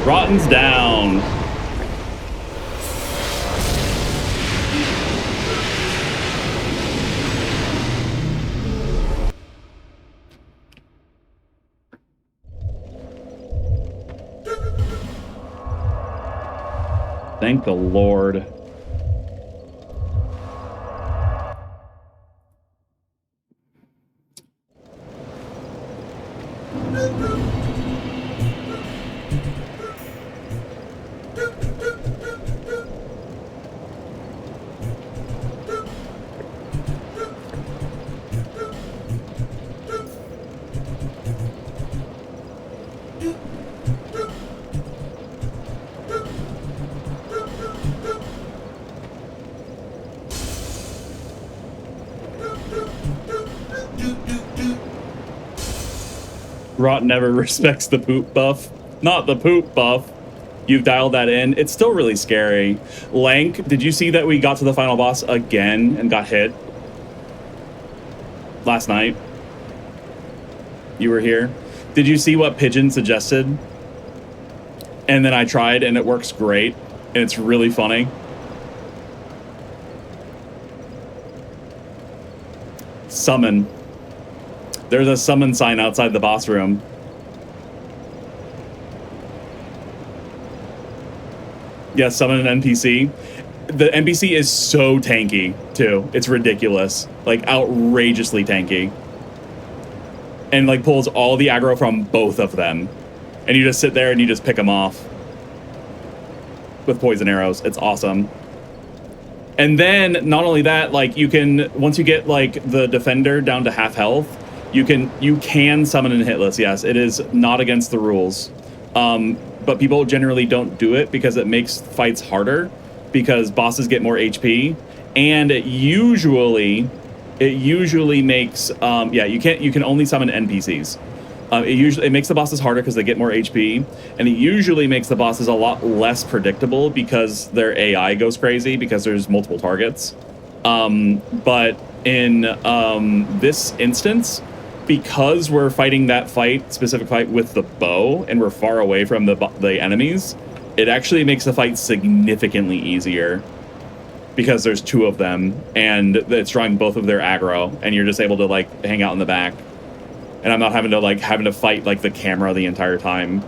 Rotten's down. Thank the Lord. Rot never respects the poop buff. Not the poop buff. You've dialed that in. It's still really scary. Lank, did you see that we got to the final boss again and got hit? Last night. You were here. Did you see what Pigeon suggested? And then I tried and it works great. And it's really funny. Summon. There's a summon sign outside the boss room. Yeah, summon an NPC. The NPC is so tanky, too. It's ridiculous. Like, outrageously tanky. And, like, pulls all the aggro from both of them. And you just sit there and you just pick them off. With poison arrows. It's awesome. And then, not only that, like, you can... Once you get, like, the defender down to half health... You can summon in Hitless, yes. It is not against the rules. But people generally don't do it because it makes fights harder because bosses get more HP. And it usually makes you can only summon NPCs. It makes the bosses harder because they get more HP, and it usually makes the bosses a lot less predictable because their AI goes crazy because there's multiple targets. But in this instance, because we're fighting that specific fight with the bow, and we're far away from the enemies, it actually makes the fight significantly easier because there's two of them, and it's drawing both of their aggro, and you're just able to like hang out in the back, and I'm not having to fight like the camera the entire time.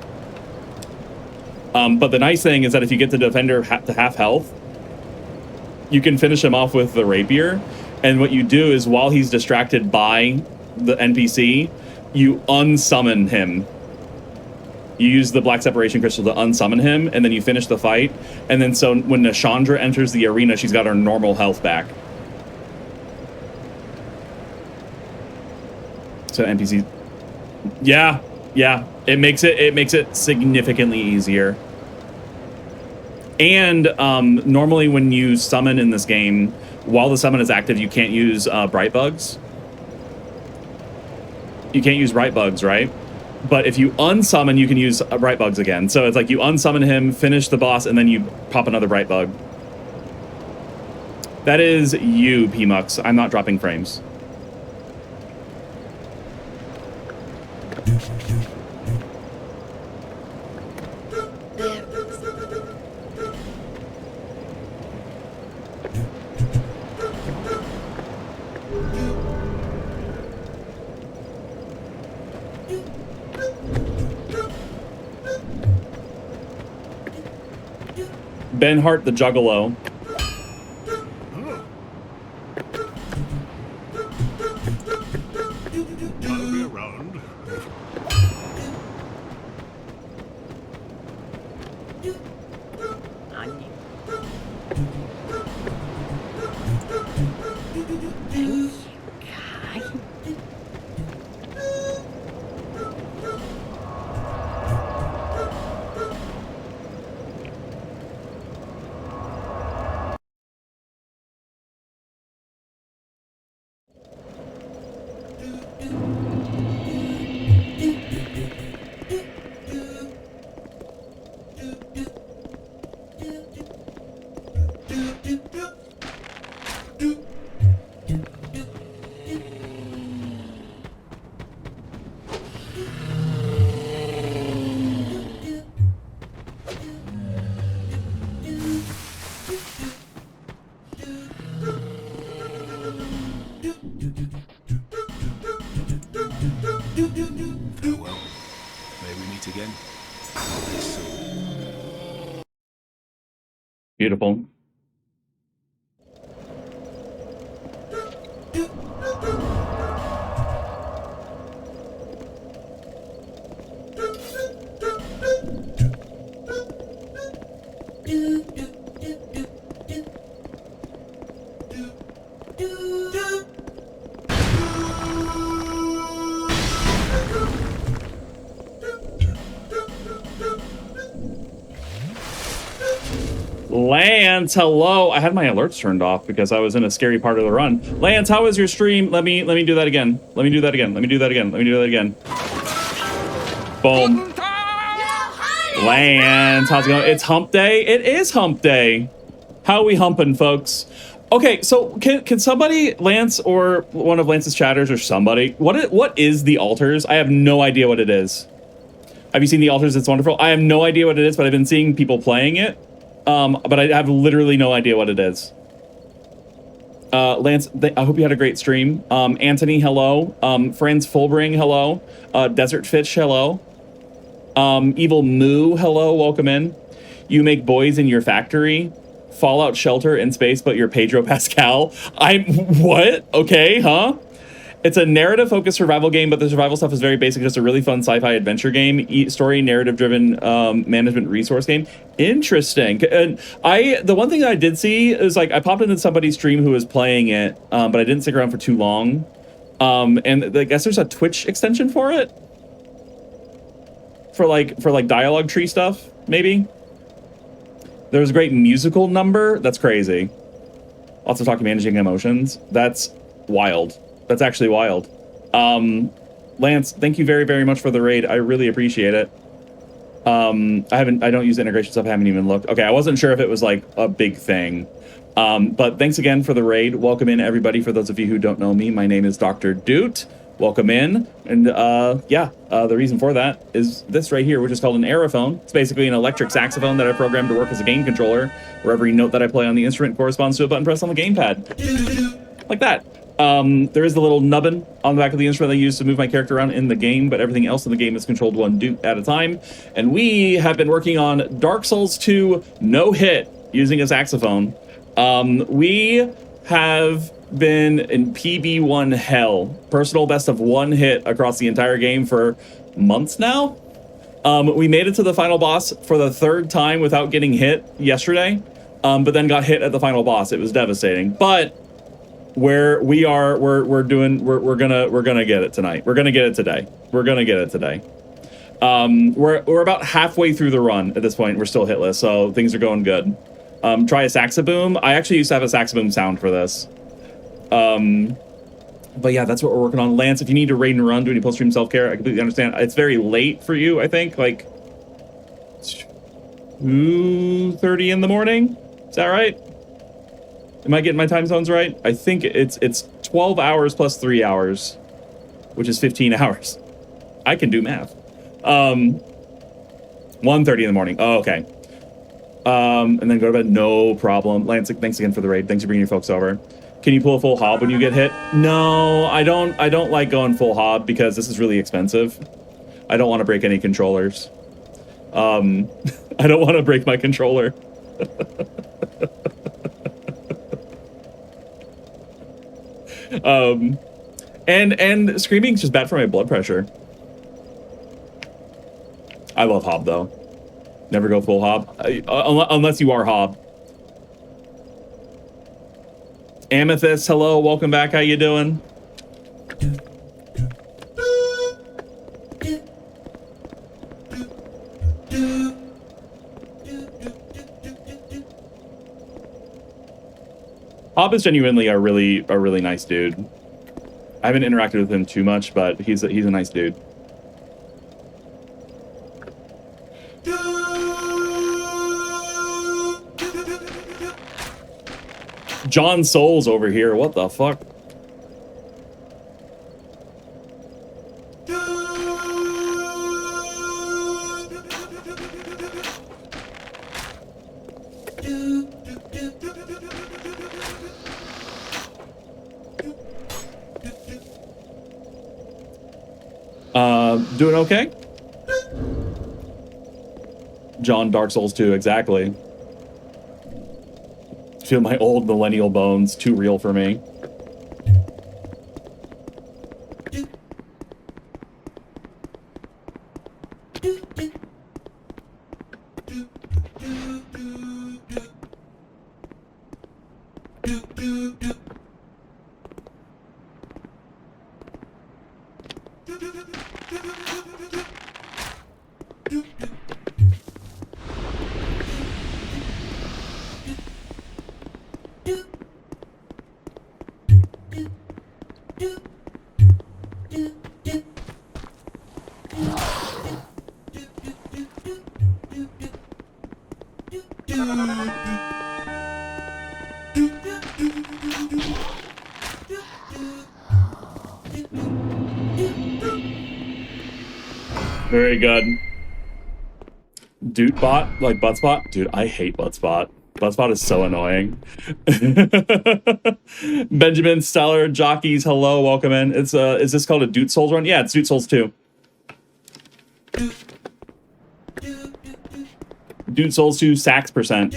But the nice thing is that if you get the defender to half health, you can finish him off with the rapier, and what you do is while he's distracted by the NPC, you unsummon him. You use the Black Separation Crystal to unsummon him, and then you finish the fight. And then so when Nashandra enters the arena, she's got her normal health back. So NPC, yeah, it makes it significantly easier. And normally when you summon in this game, while the summon is active, you can't use bright bugs. You can't use bright bugs, right? But if you unsummon, you can use bright bugs again. So it's like you unsummon him, finish the boss, and then you pop another bright bug. That is you, Pmux. I'm not dropping frames. Ben Hart the Juggalo. I'll be around. Beautiful. Lance, hello. I had my alerts turned off because I was in a scary part of the run. Lance, how was your stream? Let me do that again. Let me do that again. Let me do that again. Let me do that again. Boom. Lance, how's it going? It's hump day. It is hump day. How are we humping, folks? Okay, so can somebody, Lance or one of Lance's chatters or somebody, what is the altars? I have no idea what it is. Have you seen the altars? It's wonderful. I have no idea what it is, but I've been seeing people playing it. But I have literally no idea what it is. Lance, I hope you had a great stream. Anthony, hello. Franz Fulbring, hello. Desert Fish, hello. Evil Moo, hello, welcome in. You make boys in your factory. Fallout Shelter in space, but you're Pedro Pascal. What? Okay, huh? It's a narrative-focused survival game, but the survival stuff is very basic. Just a really fun sci-fi adventure game, story, narrative-driven management resource game. Interesting. And the one thing that I did see is like I popped into somebody's stream who was playing it, but I didn't stick around for too long. And I guess there's a Twitch extension for it, for like dialogue tree stuff. Maybe there was a great musical number. That's crazy. Lots of talking, managing emotions. That's wild. That's actually wild. Lance, thank you very, very much for the raid. I really appreciate it. I don't use integration stuff. I haven't even looked. Okay, I wasn't sure if it was like a big thing. But thanks again for the raid. Welcome in, everybody. For those of you who don't know me, my name is Dr. Doot. Welcome in. And the reason for that is this right here, which is called an aerophone. It's basically an electric saxophone that I programmed to work as a game controller, where every note that I play on the instrument corresponds to a button pressed on the gamepad. Like that. There is the little nubbin on the back of the instrument I use to move my character around in the game, but everything else in the game is controlled one doot at a time. And we have been working on Dark Souls 2 No Hit using a saxophone. We have been in PB1 hell, personal best of 1 hit across the entire game for months now. We made it to the final boss for the 3rd time without getting hit yesterday, but then got hit at the final boss. It was devastating, but we're gonna get it tonight. We're gonna get it today. We're about halfway through the run at this point. We're still hitless, so things are going good. Try a saxoboom. I actually used to have a saxoboom sound for this. But yeah, that's what we're working on. Lance, if you need to raid and run, do any post-stream self-care, I completely understand. It's very late for you, I think, like 2:30 in the morning. Is that right? Am I getting my time zones right? I think it's 12 hours plus 3 hours, which is 15 hours. I can do math. 1:30 in the morning. Oh, okay. And then go to bed. No problem. Lance, thanks again for the raid. Thanks for bringing your folks over. Can you pull a full hob when you get hit? No, I don't like going full hob because this is really expensive. I don't want to break any controllers. I don't want to break my controller. And screaming is just bad for my blood pressure. I love hob though. Never go full hob, unless you are hob. Amethyst, hello, welcome back. How you doing? Hob is genuinely a really nice dude. I haven't interacted with him too much, but he's a nice dude. John Souls over here. What the fuck? Doing okay? John, Dark Souls 2, exactly. Feel my old millennial bones, too real for me. Very good. Dootbot, like Buttspot? Dude, I hate Buttspot. Buttspot is so annoying. Benjamin Stellar, Jockeys, hello, welcome in. It's is this called a Doot Souls run? Yeah, it's Doot Souls 2. Doot Souls 2 sax percent.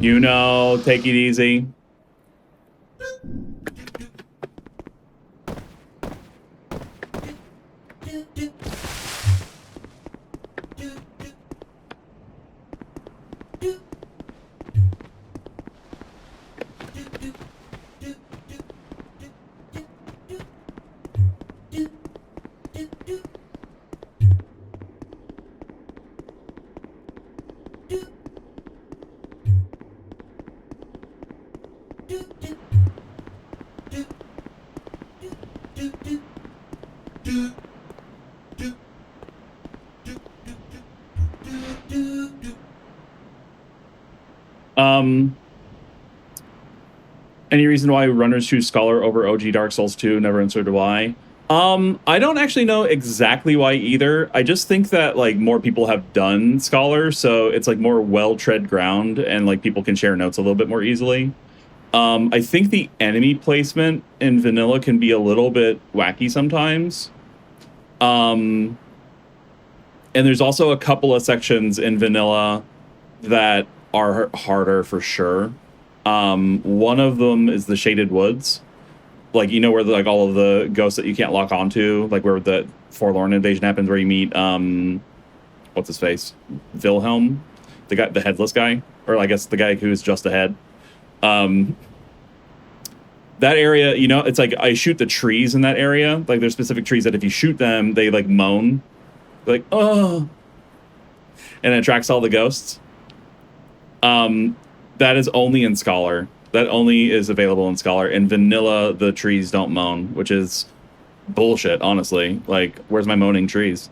You know, take it easy. Any reason why runners choose Scholar over OG Dark Souls 2? Never answered why. I don't actually know exactly why either. I just think that like more people have done Scholar, so it's like more well-tread ground and like people can share notes a little bit more easily. I think the enemy placement in vanilla can be a little bit wacky sometimes. And there's also a couple of sections in vanilla that are harder for sure. One of them is the Shaded Woods. Like, you know, where like all of the ghosts that you can't lock onto, like where the Forlorn invasion happens, where you meet what's his face? Wilhelm, the guy, the headless guy, or I guess the guy who's just ahead. That area, you know, it's like I shoot the trees in that area. Like there's specific trees that if you shoot them, they like moan. They're like, oh, and it attracts all the ghosts. That is only in Scholar. That only is available in Scholar. In vanilla, the trees don't moan, which is bullshit, honestly. Like, where's my moaning trees?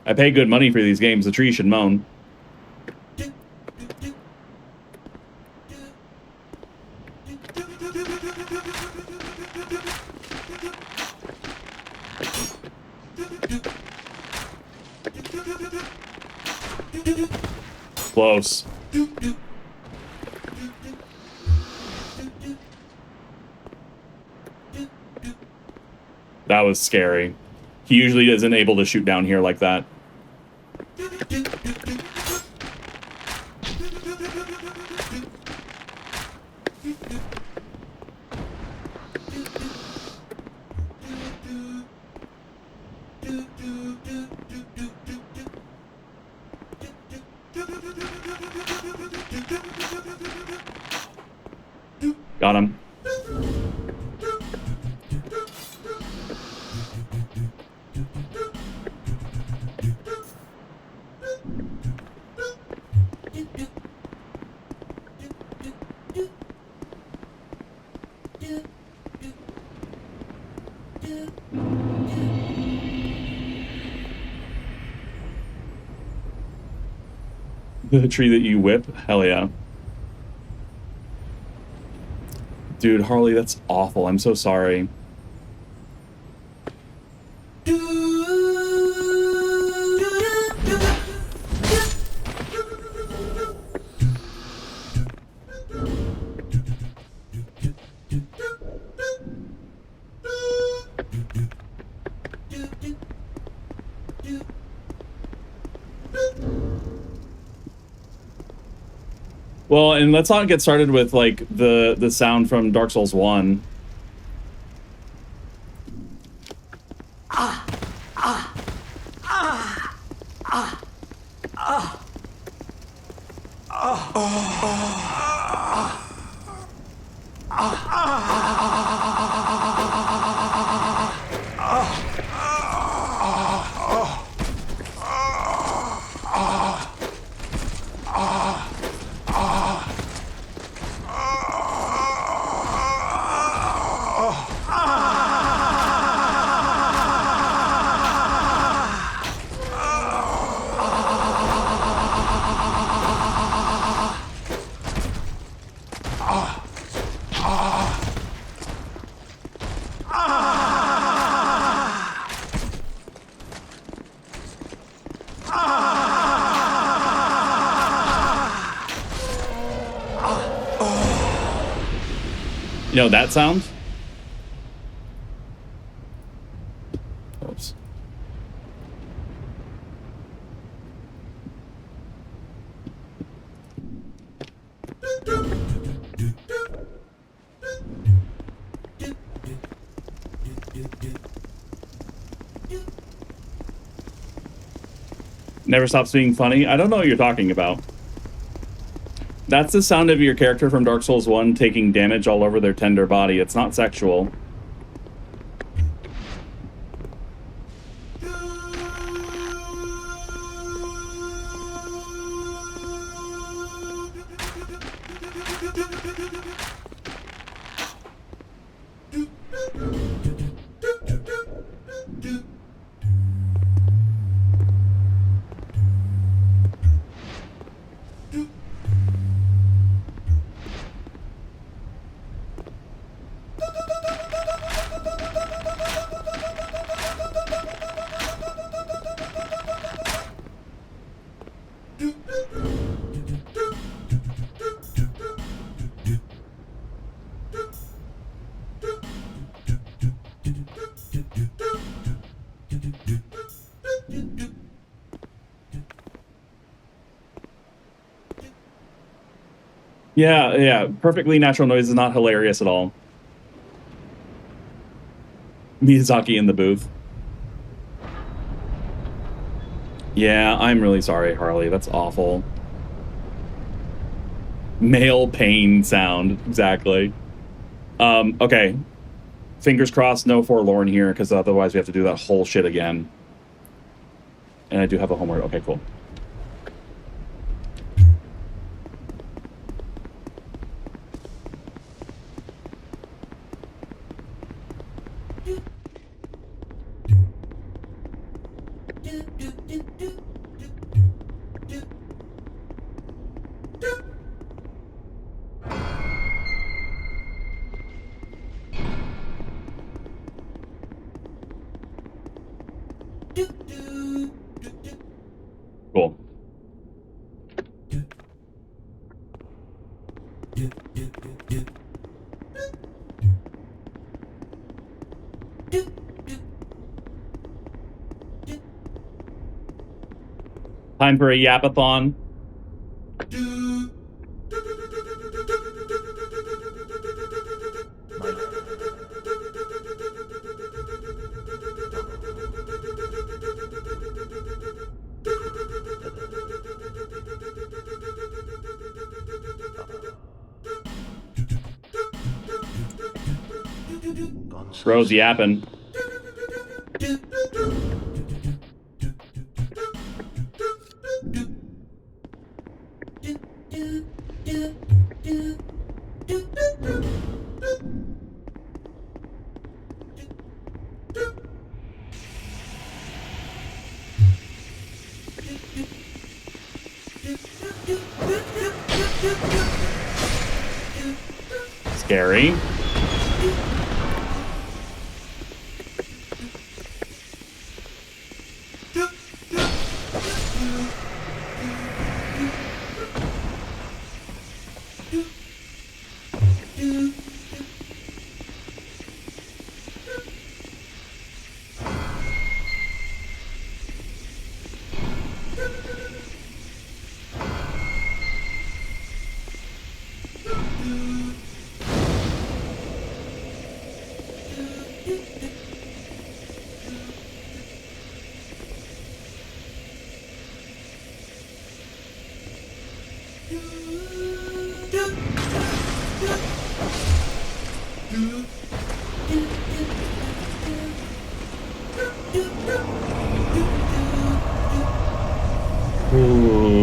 I pay good money for these games. The trees should moan. Close. That was scary. He usually isn't able to shoot down here like that. Got him. The tree that you whip? Hell yeah. Dude, Harley, that's awful. I'm so sorry. Well, and let's not get started with like the sound from Dark Souls 1. You know that sound? Oops. Never stops being funny. I don't know what you're talking about. That's the sound of your character from Dark Souls 1 taking damage all over their tender body. It's not sexual. Yeah, perfectly natural noise is not hilarious at all. Miyazaki in the booth. Yeah, I'm really sorry, Harley. That's awful. Male pain sound, exactly. Okay. Fingers crossed, no forlorn here, because otherwise we have to do that whole shit again. And I do have a homework. Okay, cool. Cool. Time for a yapathon. Bro's yapping. Scary.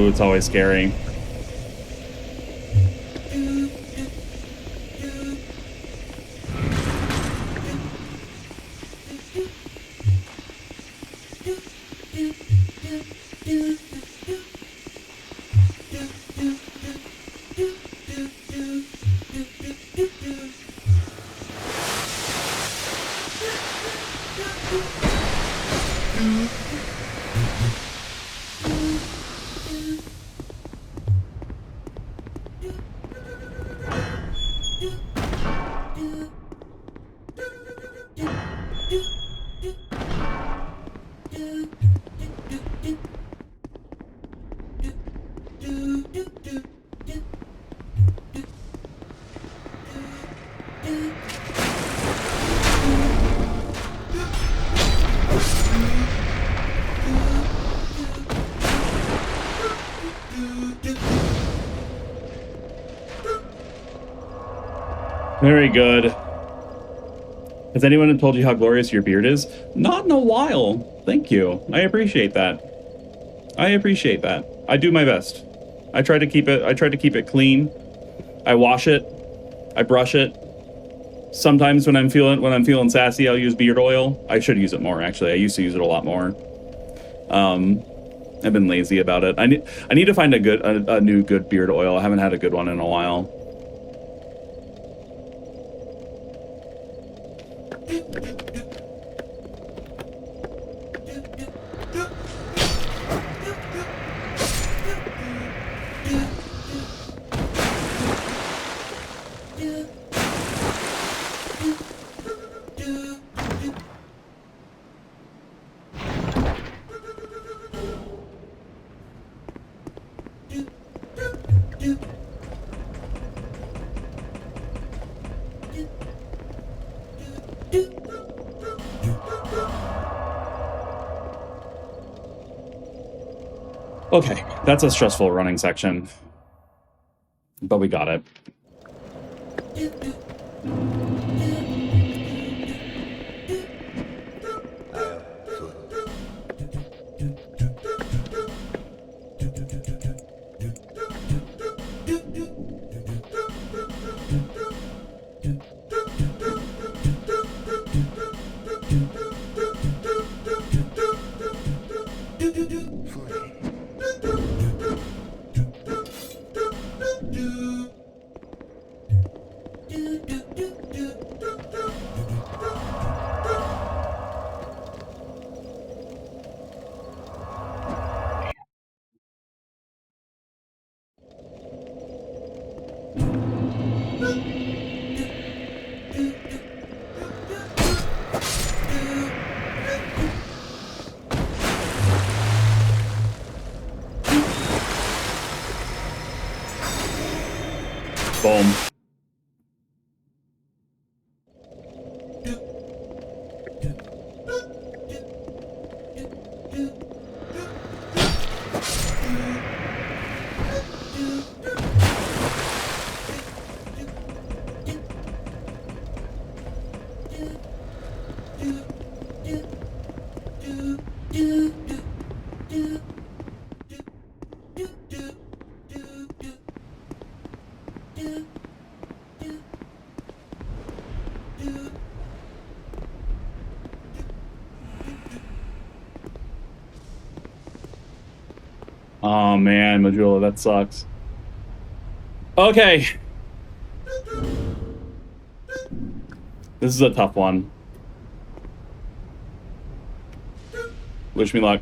Ooh, it's always scary. Very good. Has anyone told you how glorious your beard is? Not in a while. Thank you. I appreciate that. I appreciate that. I do my best. I try to keep it clean. I wash it. I brush it. Sometimes when I'm feeling sassy, I'll use beard oil. I should use it more, actually. I used to use it a lot more. I've been lazy about it. I need to find a new good beard oil. I haven't had a good one in a while. Okay, that's a stressful running section, but we got it. Boom. Oh man, Majula, that sucks. Okay. This is a tough one. Wish me luck.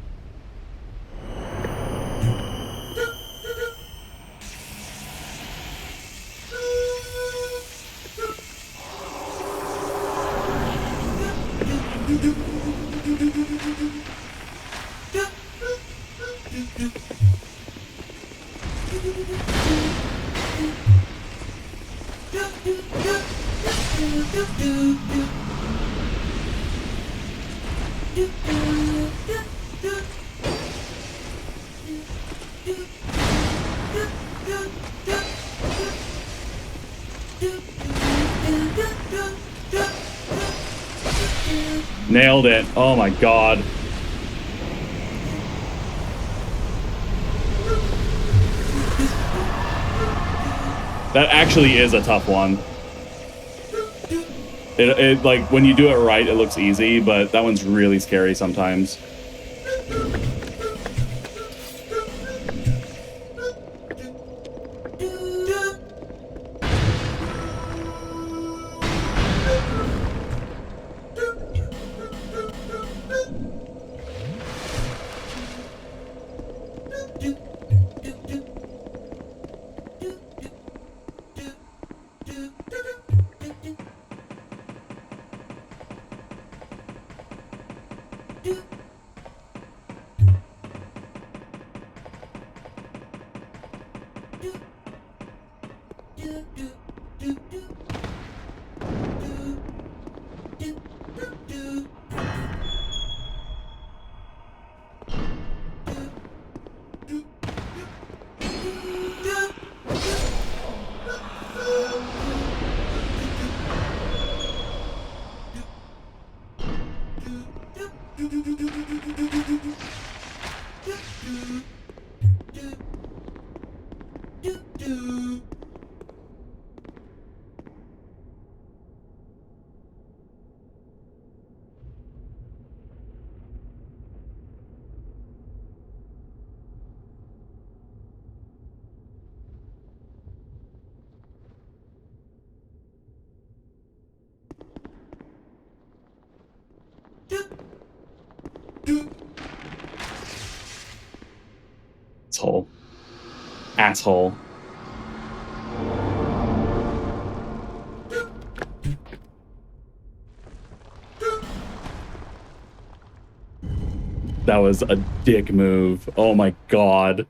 Nailed it. Oh my god. That actually is a tough one. It like, when you do it right, it looks easy, but that one's really scary sometimes. Asshole. Asshole. That was a dick move. Oh my god.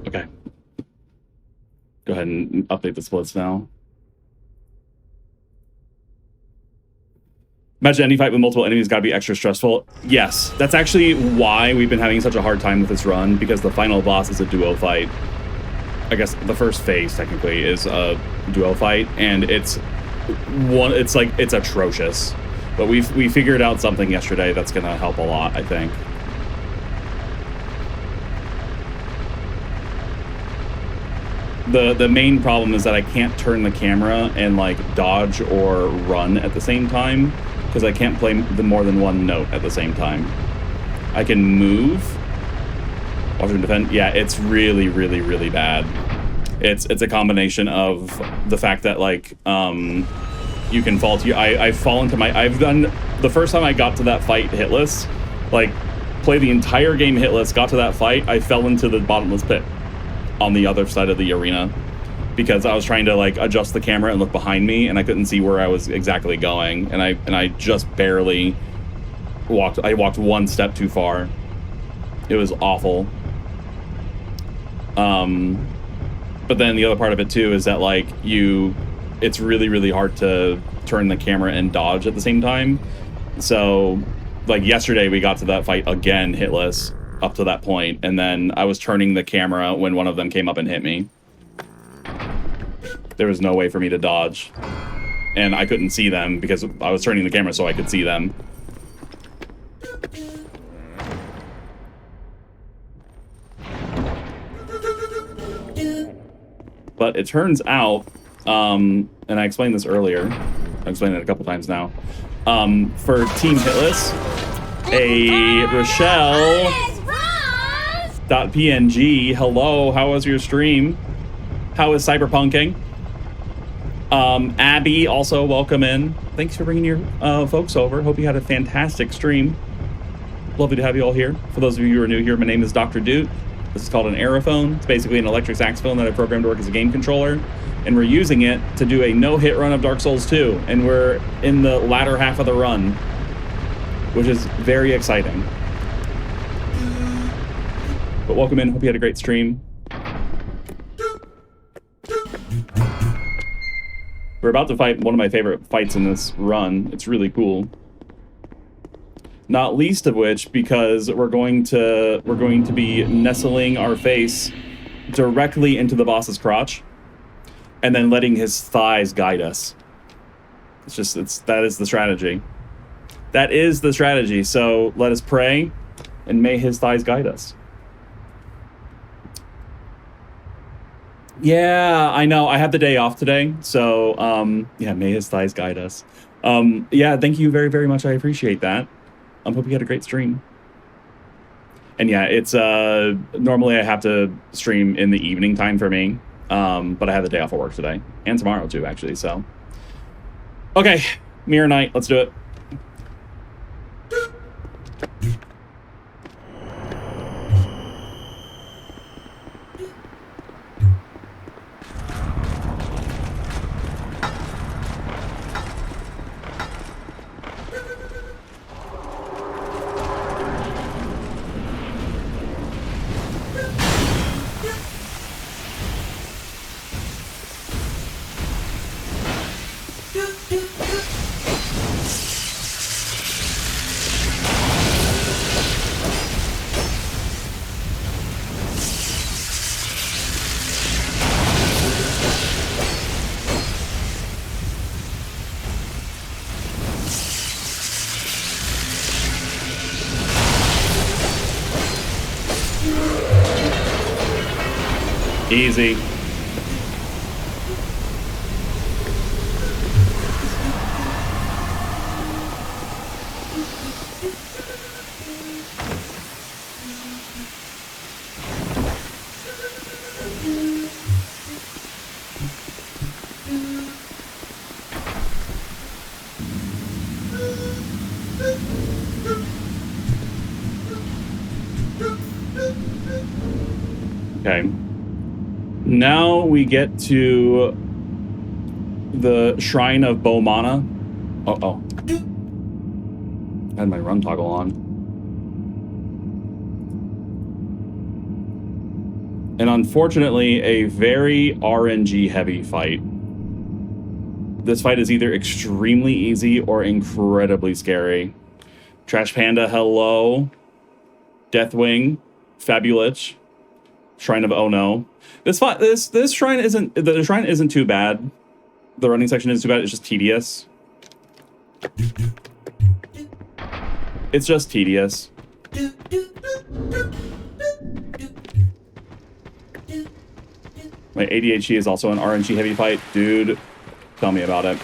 Okay. Go ahead and update the splits now. Imagine any fight with multiple enemies gotta be extra stressful. Yes, that's actually why we've been having such a hard time with this run, because the final boss is a duo fight. I guess the first phase technically is a duo fight, and it's atrocious. But we figured out something yesterday that's gonna help a lot, I think. The main problem is that I can't turn the camera and like dodge or run at the same time, because I can't play more than one note at the same time. I can move, watch and defend. Yeah, it's really, really, really bad. It's a combination of the fact that like you can fall to I've fallen to I've done the first time I got to that fight hitless, like play the entire game hitless, got to that fight, I fell into the bottomless pit on the other side of the arena because I was trying to like adjust the camera and look behind me, and I couldn't see where I was exactly going, and I just barely walked. I walked one step too far. It was awful. But then the other part of it too is that like it's really, really hard to turn the camera and dodge at the same time. So like yesterday we got to that fight again hitless up to that point, and then I was turning the camera when one of them came up and hit me. There was no way for me to dodge, and I couldn't see them because I was turning the camera so I could see them. But it turns out, and I explained this earlier, I explained it a couple times now, for Team Hitless, a Rochelle.png, hello, how was your stream? How is cyberpunking? Abby, also welcome in. Thanks for bringing your folks over. Hope you had a fantastic stream. Lovely to have you all here. For those of you who are new here, my name is Dr. Doot. This is called an Aerophone. It's basically an electric saxophone that I programmed to work as a game controller, and we're using it to do a no-hit run of Dark Souls 2, and we're in the latter half of the run, which is very exciting. But welcome in. Hope you had a great stream. We're about to fight one of my favorite fights in this run. It's really cool. Not least of which because we're going to be nestling our face directly into the boss's crotch and then letting his thighs guide us. That is the strategy. That is the strategy. So let us pray, and may his thighs guide us. Yeah, I know. I have the day off today, so yeah, may his thighs guide us. Yeah, thank you very, very much. I appreciate that. Hope you had a great stream. And yeah, it's normally I have to stream in the evening time for me, but I have the day off of work today and tomorrow too, actually. So, okay, Mirror Night, let's do it. Easy. Okay. Now we get to the Shrine of Amana. Oh. I had my run toggle on. And unfortunately, a very RNG heavy fight. This fight is either extremely easy or incredibly scary. Trash Panda, hello. Deathwing, Fabulich, Shrine of Oh No. This shrine isn't too bad. The running section isn't too bad. It's just tedious. It's just tedious. My ADHD is also an RNG heavy fight, dude. Tell me about it.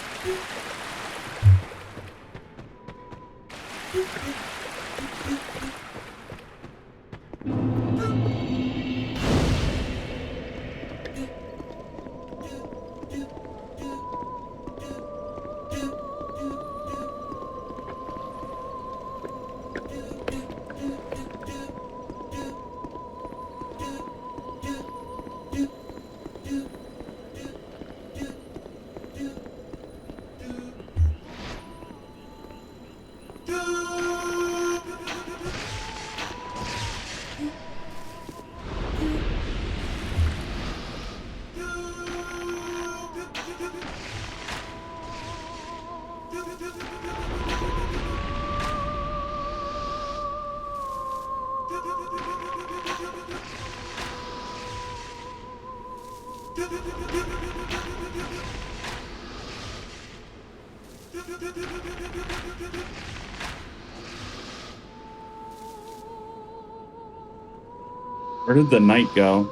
Where did the knight go?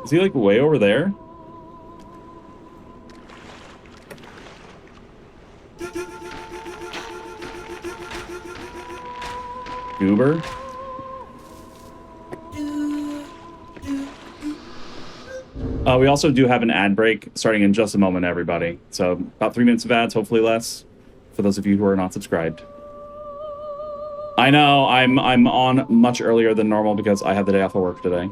Is he like way over there? Goober? We also do have an ad break starting in just a moment, everybody. So about 3 minutes of ads, hopefully less, for those of you who are not subscribed. I know, I'm on much earlier than normal because I have the day off of work today.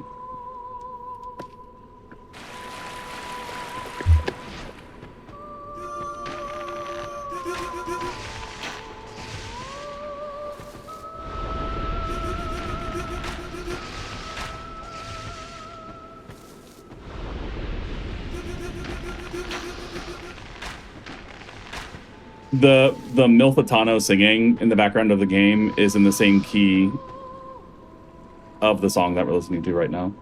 The Milfitano singing in the background of the game is in the same key of the song that we're listening to right now.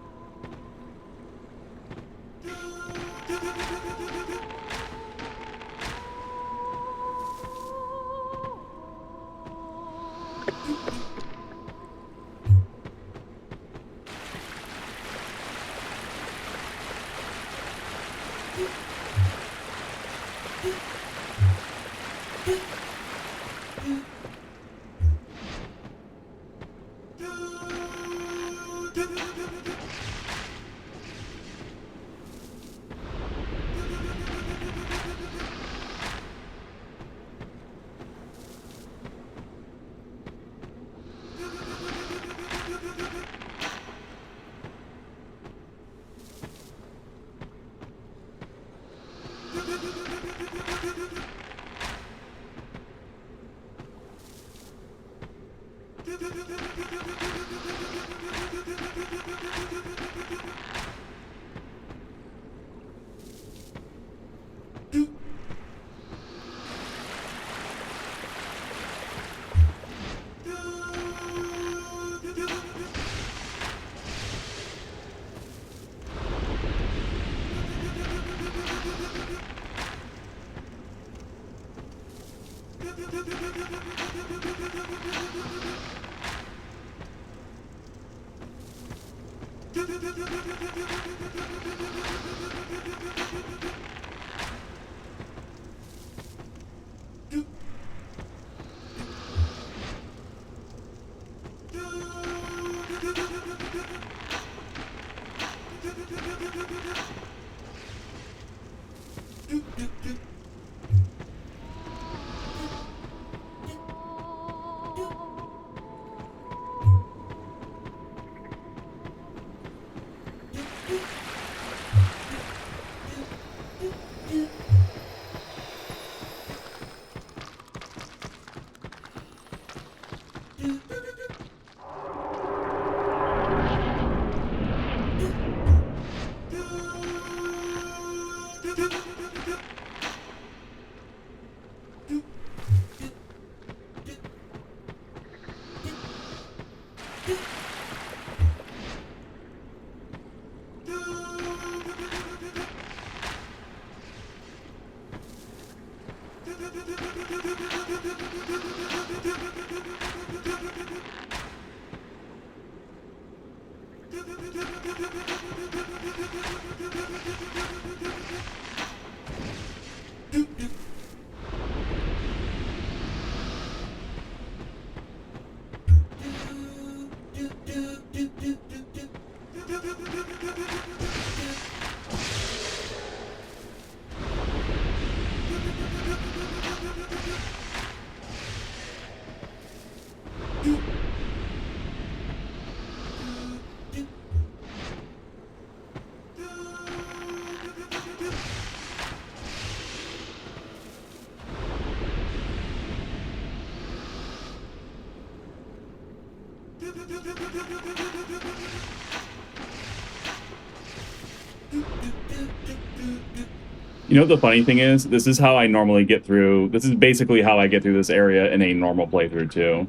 You know what the funny thing is? This is how I normally get through. This is basically how I get through this area in a normal playthrough too.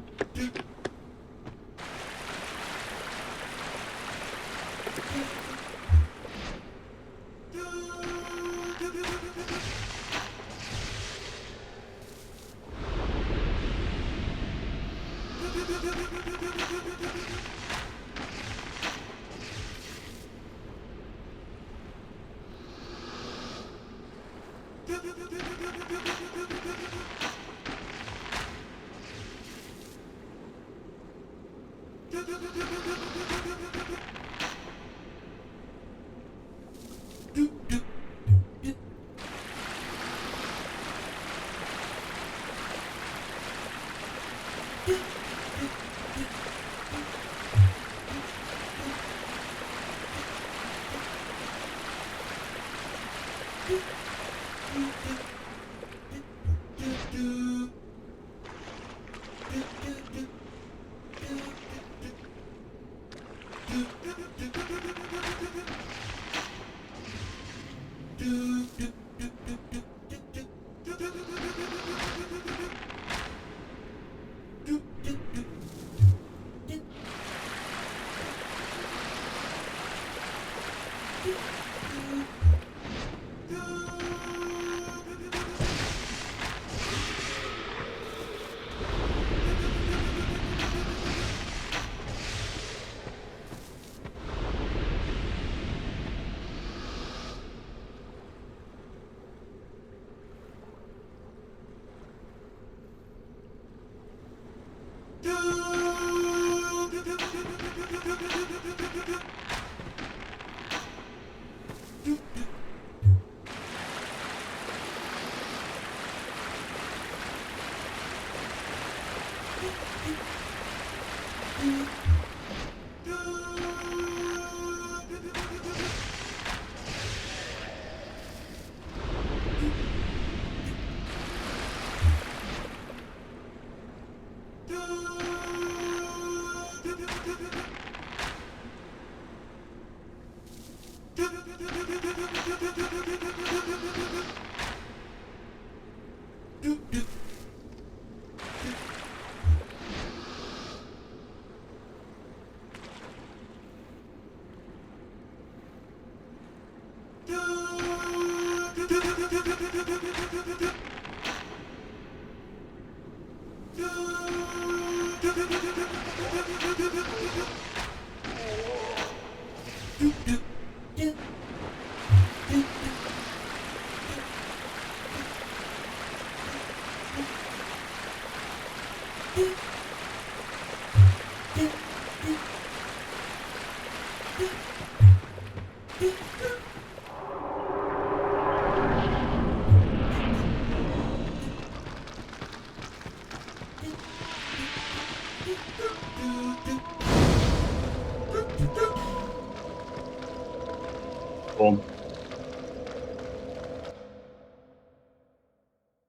Cool.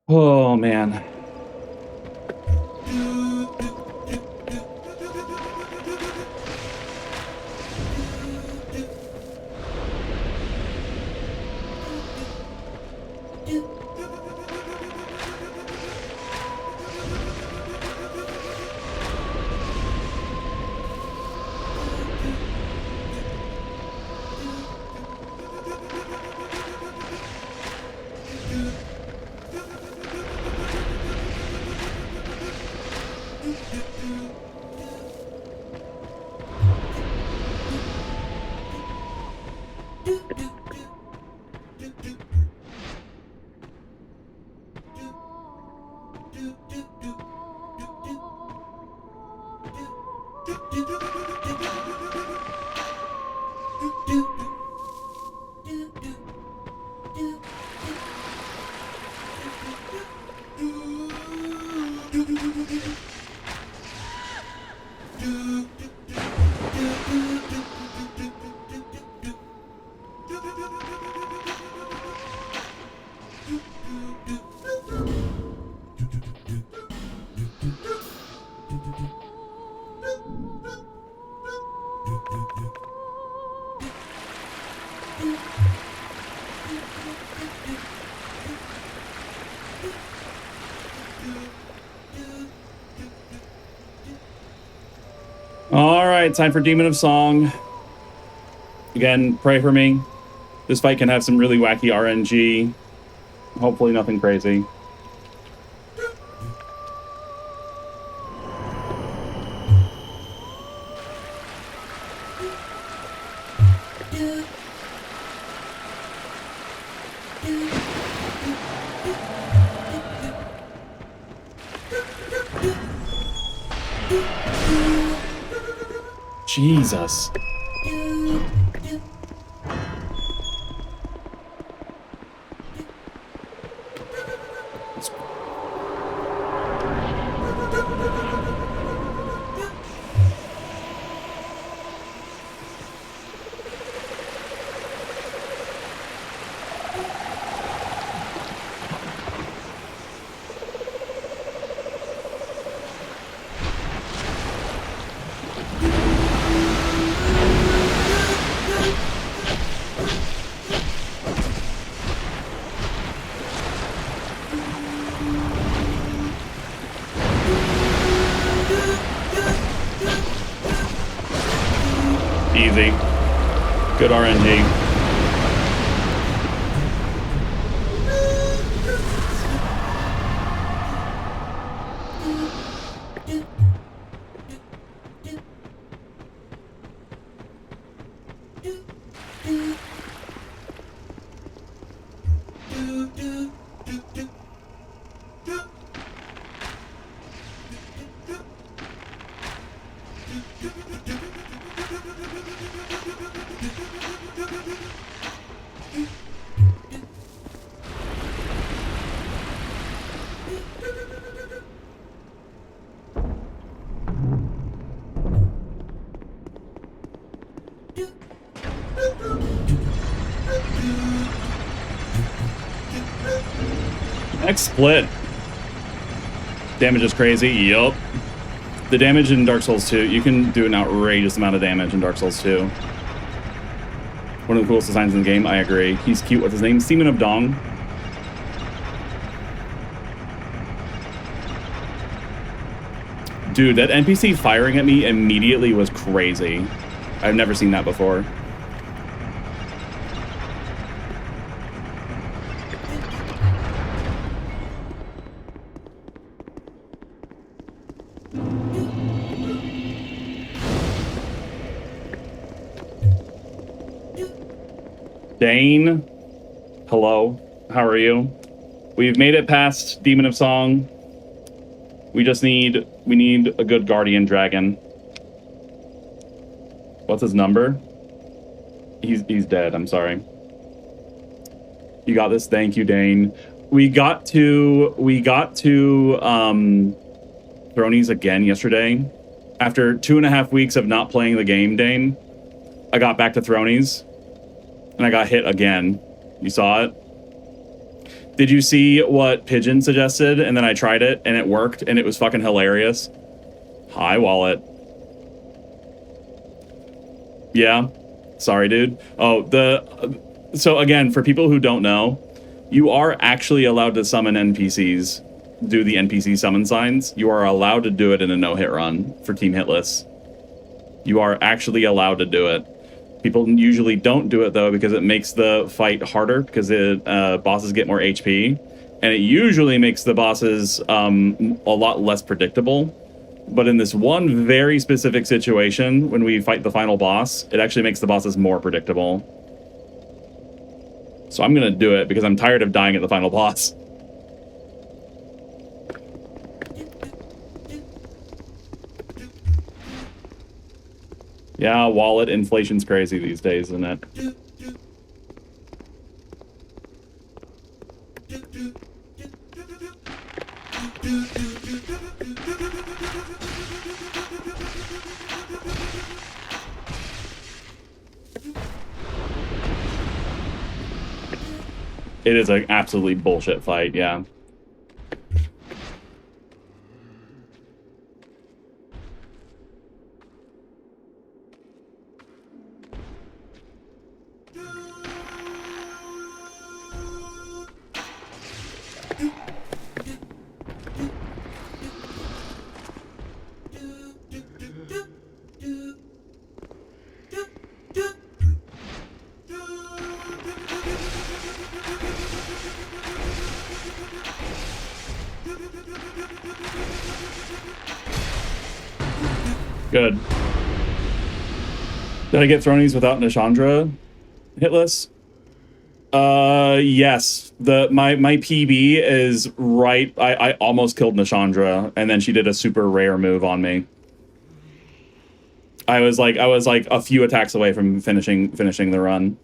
Oh man. All right, time for Demon of Song. Again, pray for me. This fight can have some really wacky RNG. Hopefully nothing crazy. Jesus. Easy. Good RNG. Next split. Damage is crazy. Yup. The damage in Dark Souls 2, you can do an outrageous amount of damage in Dark Souls 2. One of the coolest designs in the game, I agree. He's cute. What's his name? Seaman of Dong. Dude, that NPC firing at me immediately was crazy. I've never seen that before. Dane, hello, how are you? We've made it past Demon of Song. We need a good guardian dragon. What's his number? He's dead, I'm sorry. You got this, thank you, Dane. We got to Thronies again yesterday. After 2.5 weeks of not playing the game, Dane, I got back to Thronies. And I got hit again. You saw it? Did you see what Pigeon suggested? And then I tried it, and it worked, and it was fucking hilarious. Hi, Wallet. Yeah. Sorry, dude. Oh, so again, for people who don't know, you are actually allowed to summon NPCs, do the NPC summon signs. You are allowed to do it in a no-hit run for Team Hitless. You are actually allowed to do it. People usually don't do it, though, because it makes the fight harder, because bosses get more HP, and it usually makes the bosses a lot less predictable. But in this one very specific situation, when we fight the final boss, it actually makes the bosses more predictable. So I'm going to do it, because I'm tired of dying at the final boss. Yeah, wallet inflation's crazy these days, isn't it? It is an absolutely bullshit fight, yeah. Good. Did I get Thronies without Nashandra? Hitless? Yes. My PB is right. I almost killed Nashandra, and then she did a super rare move on me. I was like a few attacks away from finishing the run.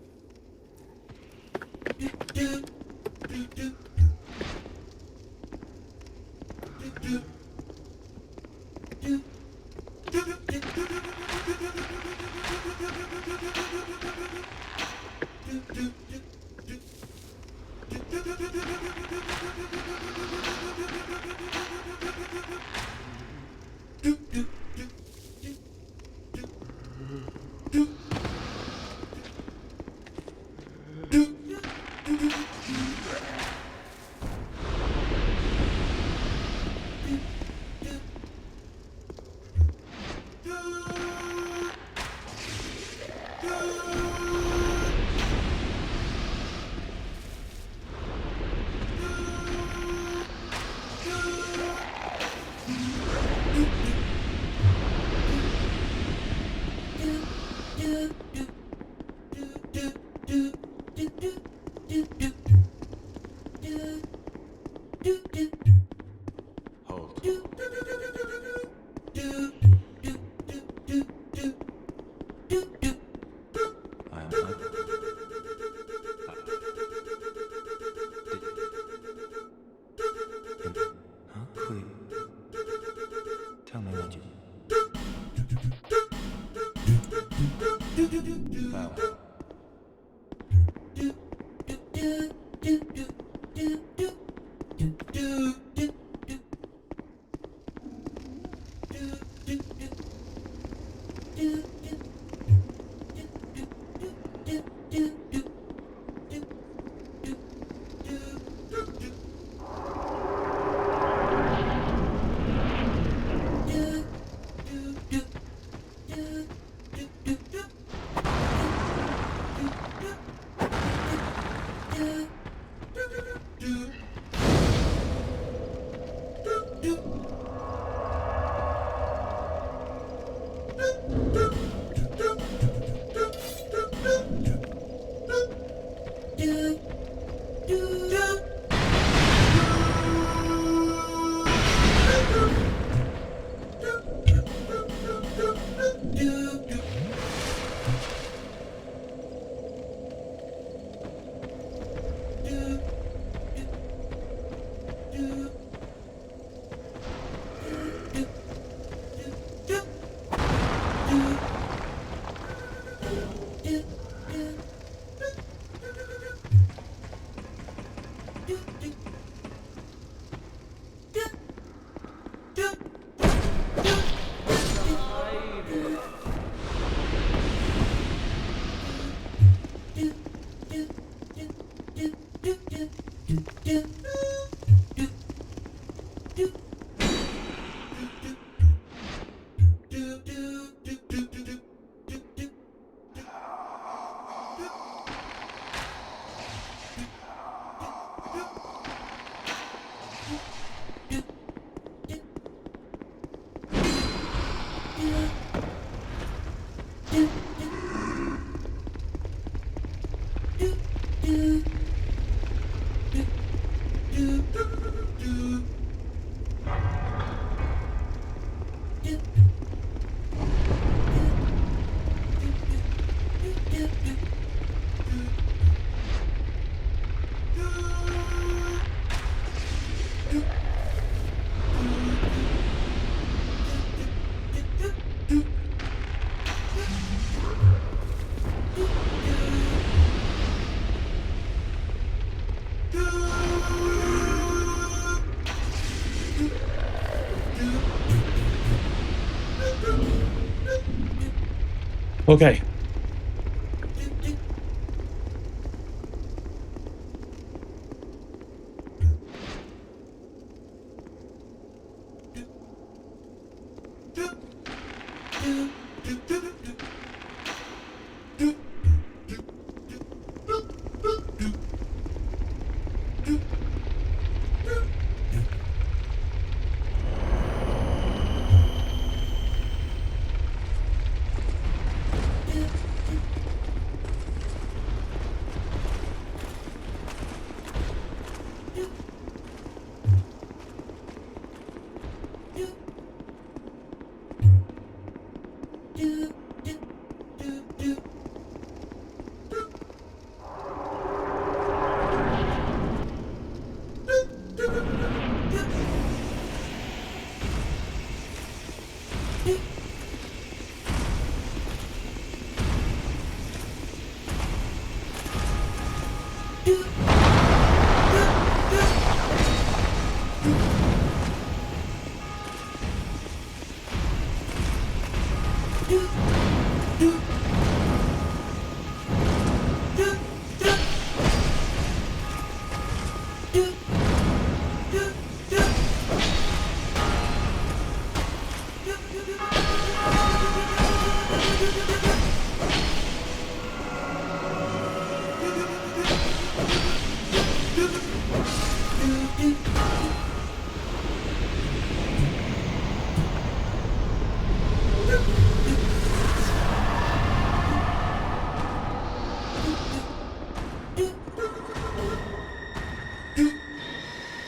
Okay.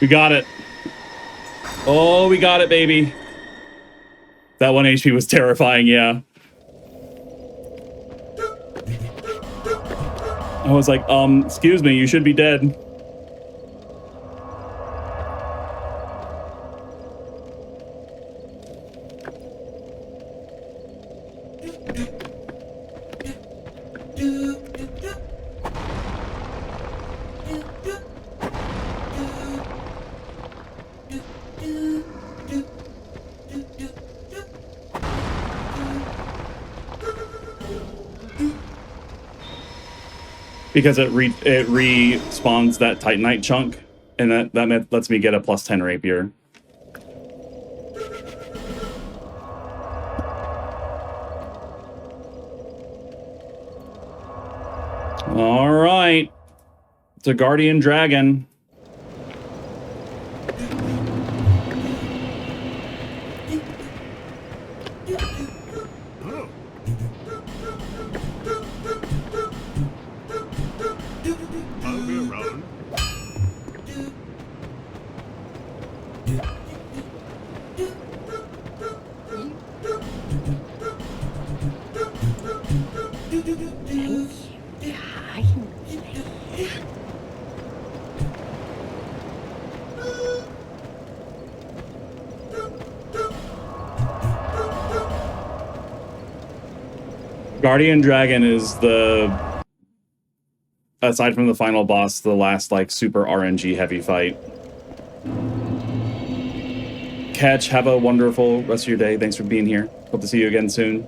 We got it. Oh, we got it, baby. That 1 HP was terrifying, yeah. I was like, excuse me, you should be dead. Because it respawns that Titanite chunk, and that lets me get a +10 rapier. All right. It's a guardian dragon. I'll be around. Guardian Dragon is the, aside from the final boss, the last like super RNG heavy fight. Catch, have a wonderful rest of your day. Thanks for being here. Hope to see you again soon.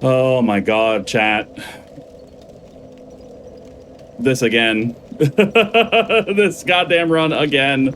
Oh my god, chat. This again. This goddamn run again.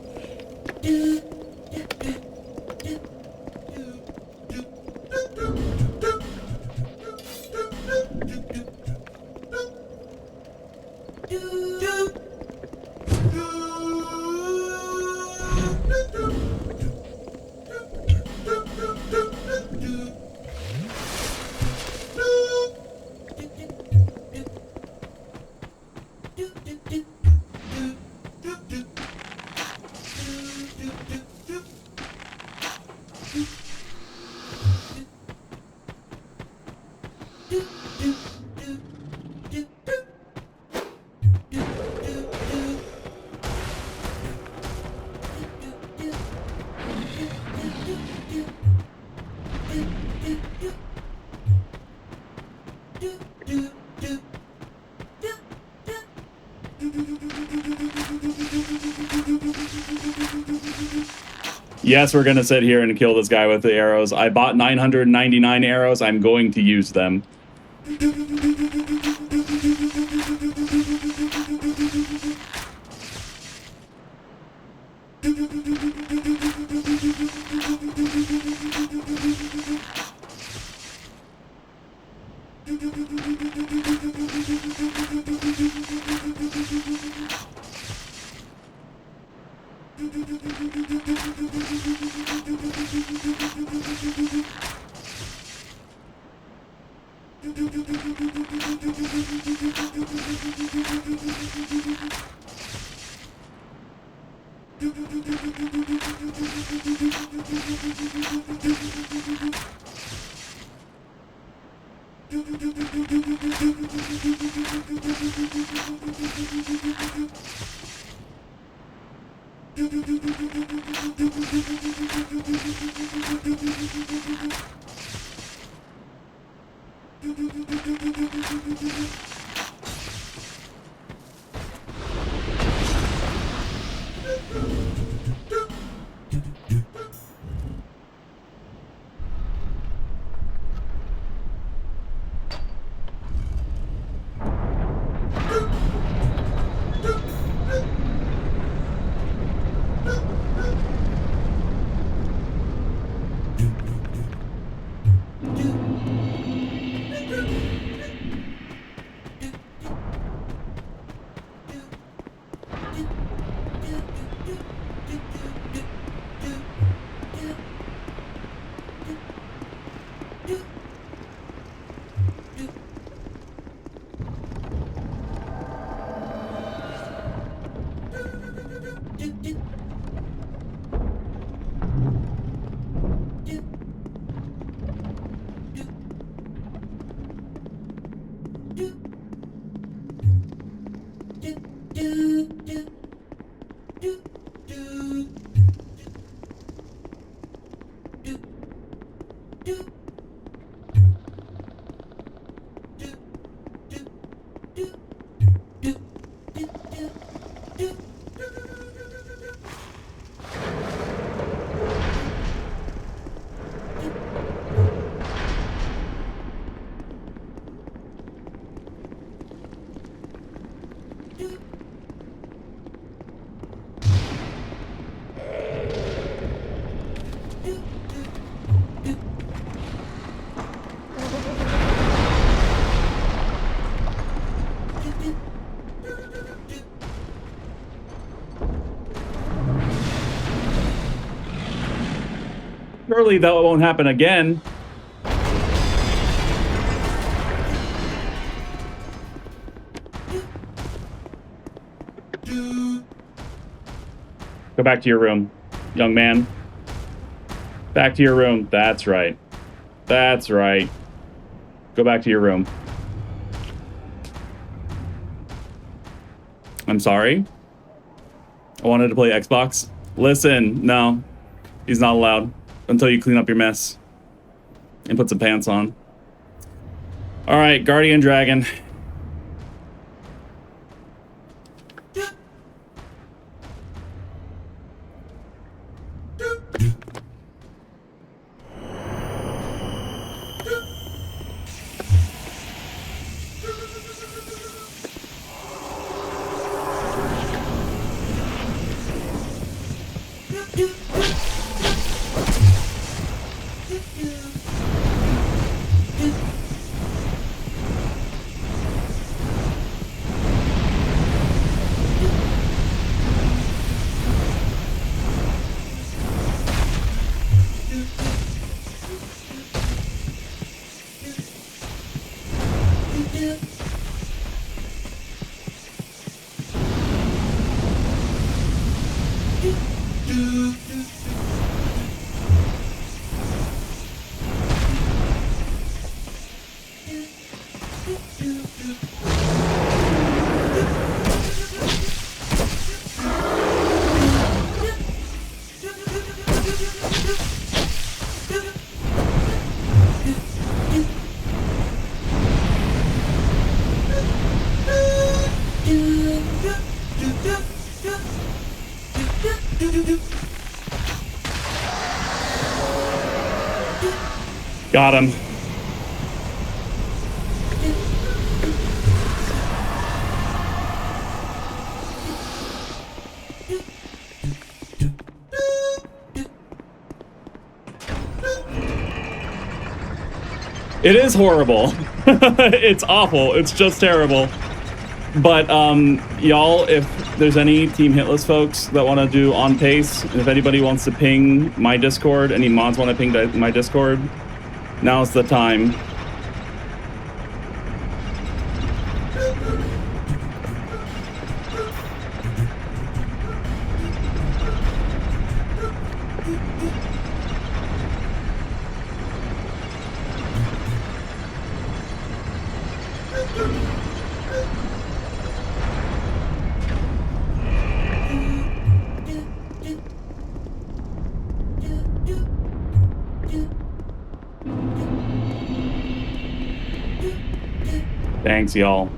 Yes, we're gonna sit here and kill this guy with the arrows. I bought 999 arrows. I'm going to use them. Surely that won't happen again. Go back to your room, young man. Back to your room. That's right. That's right. Go back to your room. I'm sorry. I wanted to play Xbox. Listen, no. He's not allowed until you clean up your mess and put some pants on. All right, Guardian Dragon. Got him. It is horrible. It's awful. It's just terrible. But y'all, if there's any Team Hitless folks that want to do on pace, and if anybody wants to ping my Discord, any mods want to ping my Discord, now's the time. Thanks, y'all.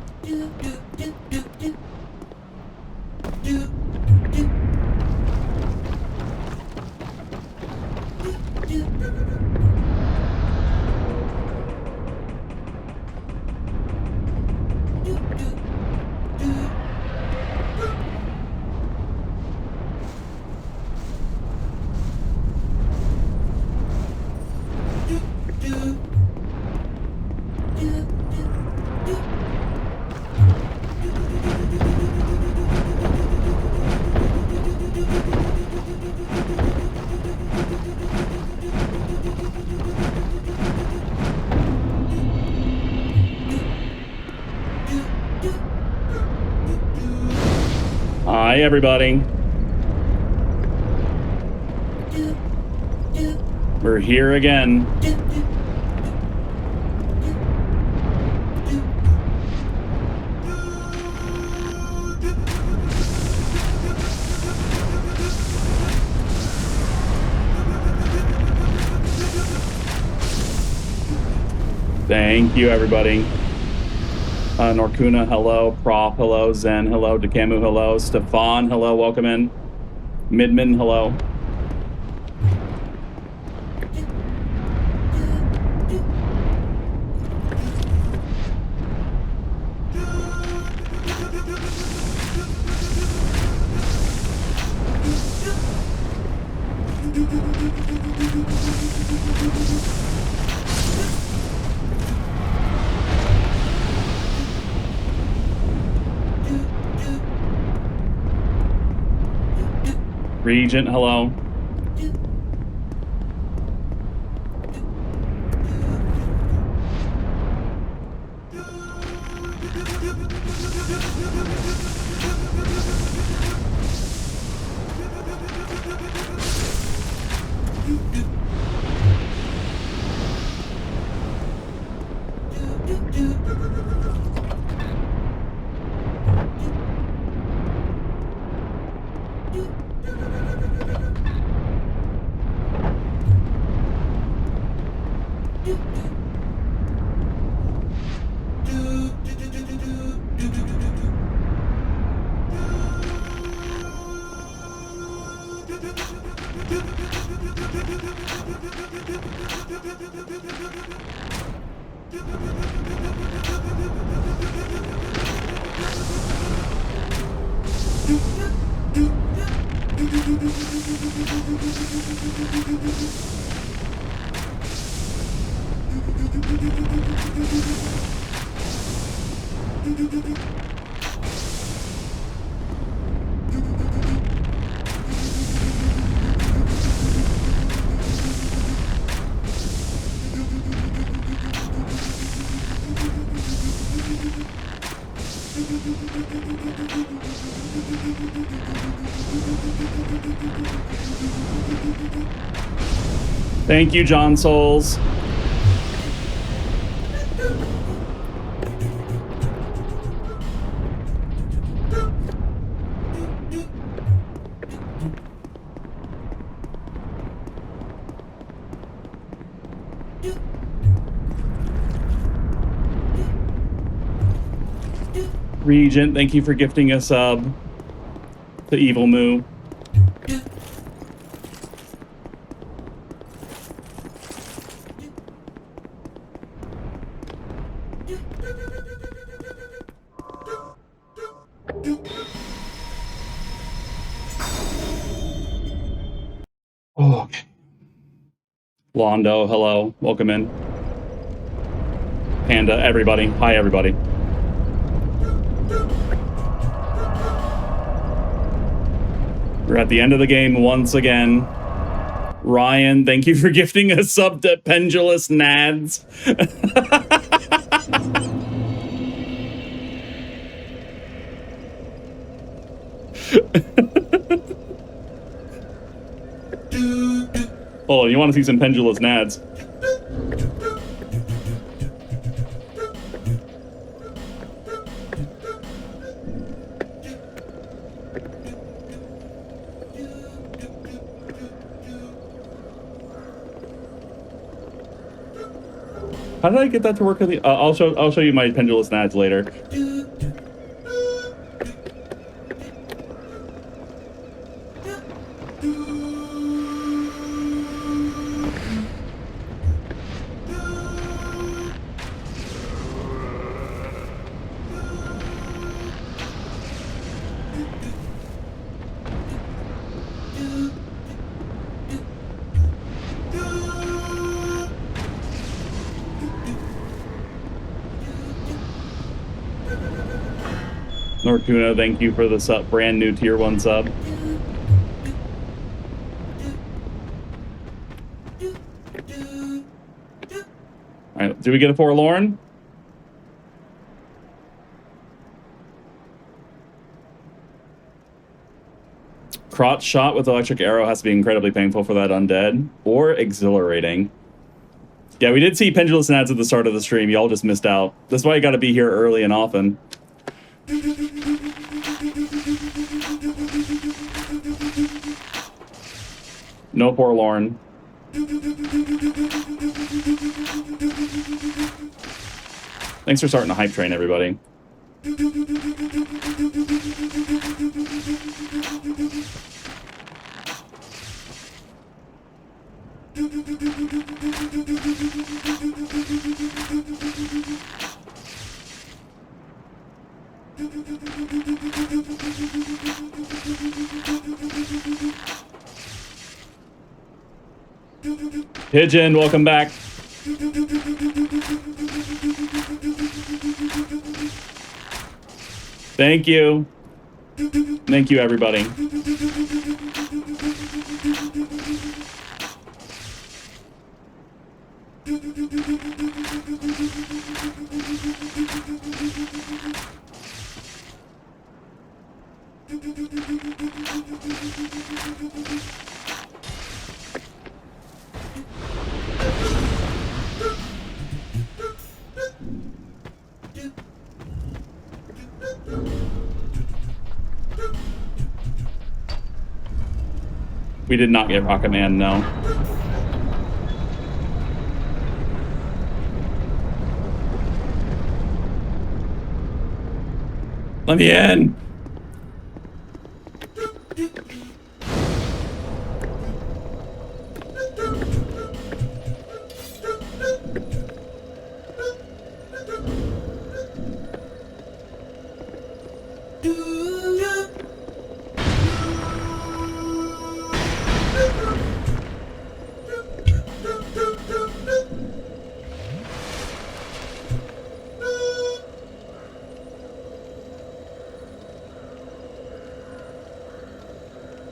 Hi, everybody. We're here again. Thank you, everybody. Norkuna, hello. Prof, hello. Zen, hello. Dekamu, hello. Stefan, hello. Welcome in. Midman, hello. Regent, hello. Thank you, John Souls. Regent, thank you for gifting a sub to Evil Moo. Oh. Londo, hello. Welcome in. Panda, everybody. Hi, everybody. We're at the end of the game once again. Ryan, thank you for gifting a sub to Pendulous Nads. Oh, you want to see some Pendulous Nads? How did I get that to work? I'll show you my Pendulous Nads later. Nortuna, thank you for the sub, brand new tier 1 sub. Alright, do we get a Forlorn? Crotch shot with electric arrow has to be incredibly painful for that undead, or exhilarating. Yeah, we did see Pendulous Nads at the start of the stream. Y'all just missed out. That's why you gotta be here early and often. No Forlorn. Thanks for starting the hype train, everybody. Pigeon, welcome back. Thank you. Thank you, everybody. We did not get Rocket Man, no. Let me in!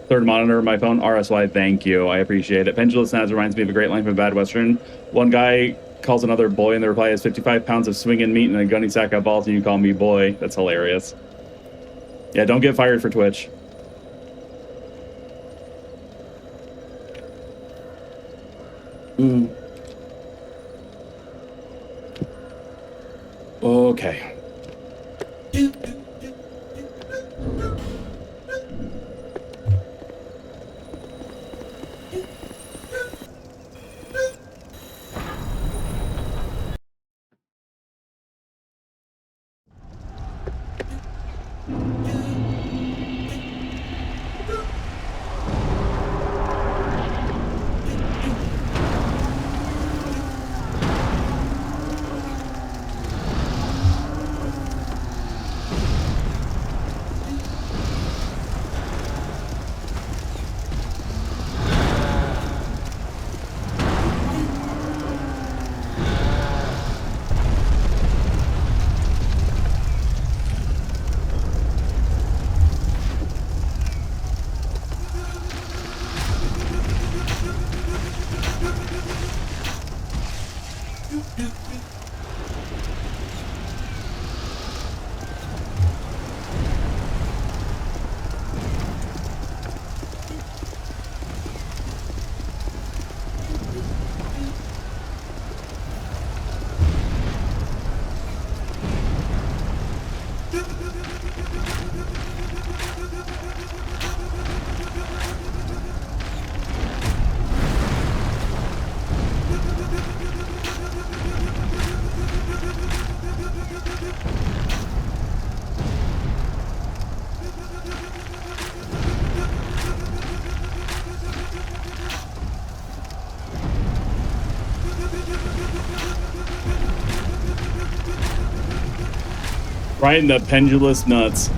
Third monitor of my phone, RSY, thank you. I appreciate it. Pendulous Snaz reminds me of a great line from Bad Western. One guy calls another boy, and the reply is 55 pounds of swinging meat and a gunny sack of balls, and you call me boy. That's hilarious. Yeah, don't get fired for Twitch. Okay. Right in the pendulous nuts.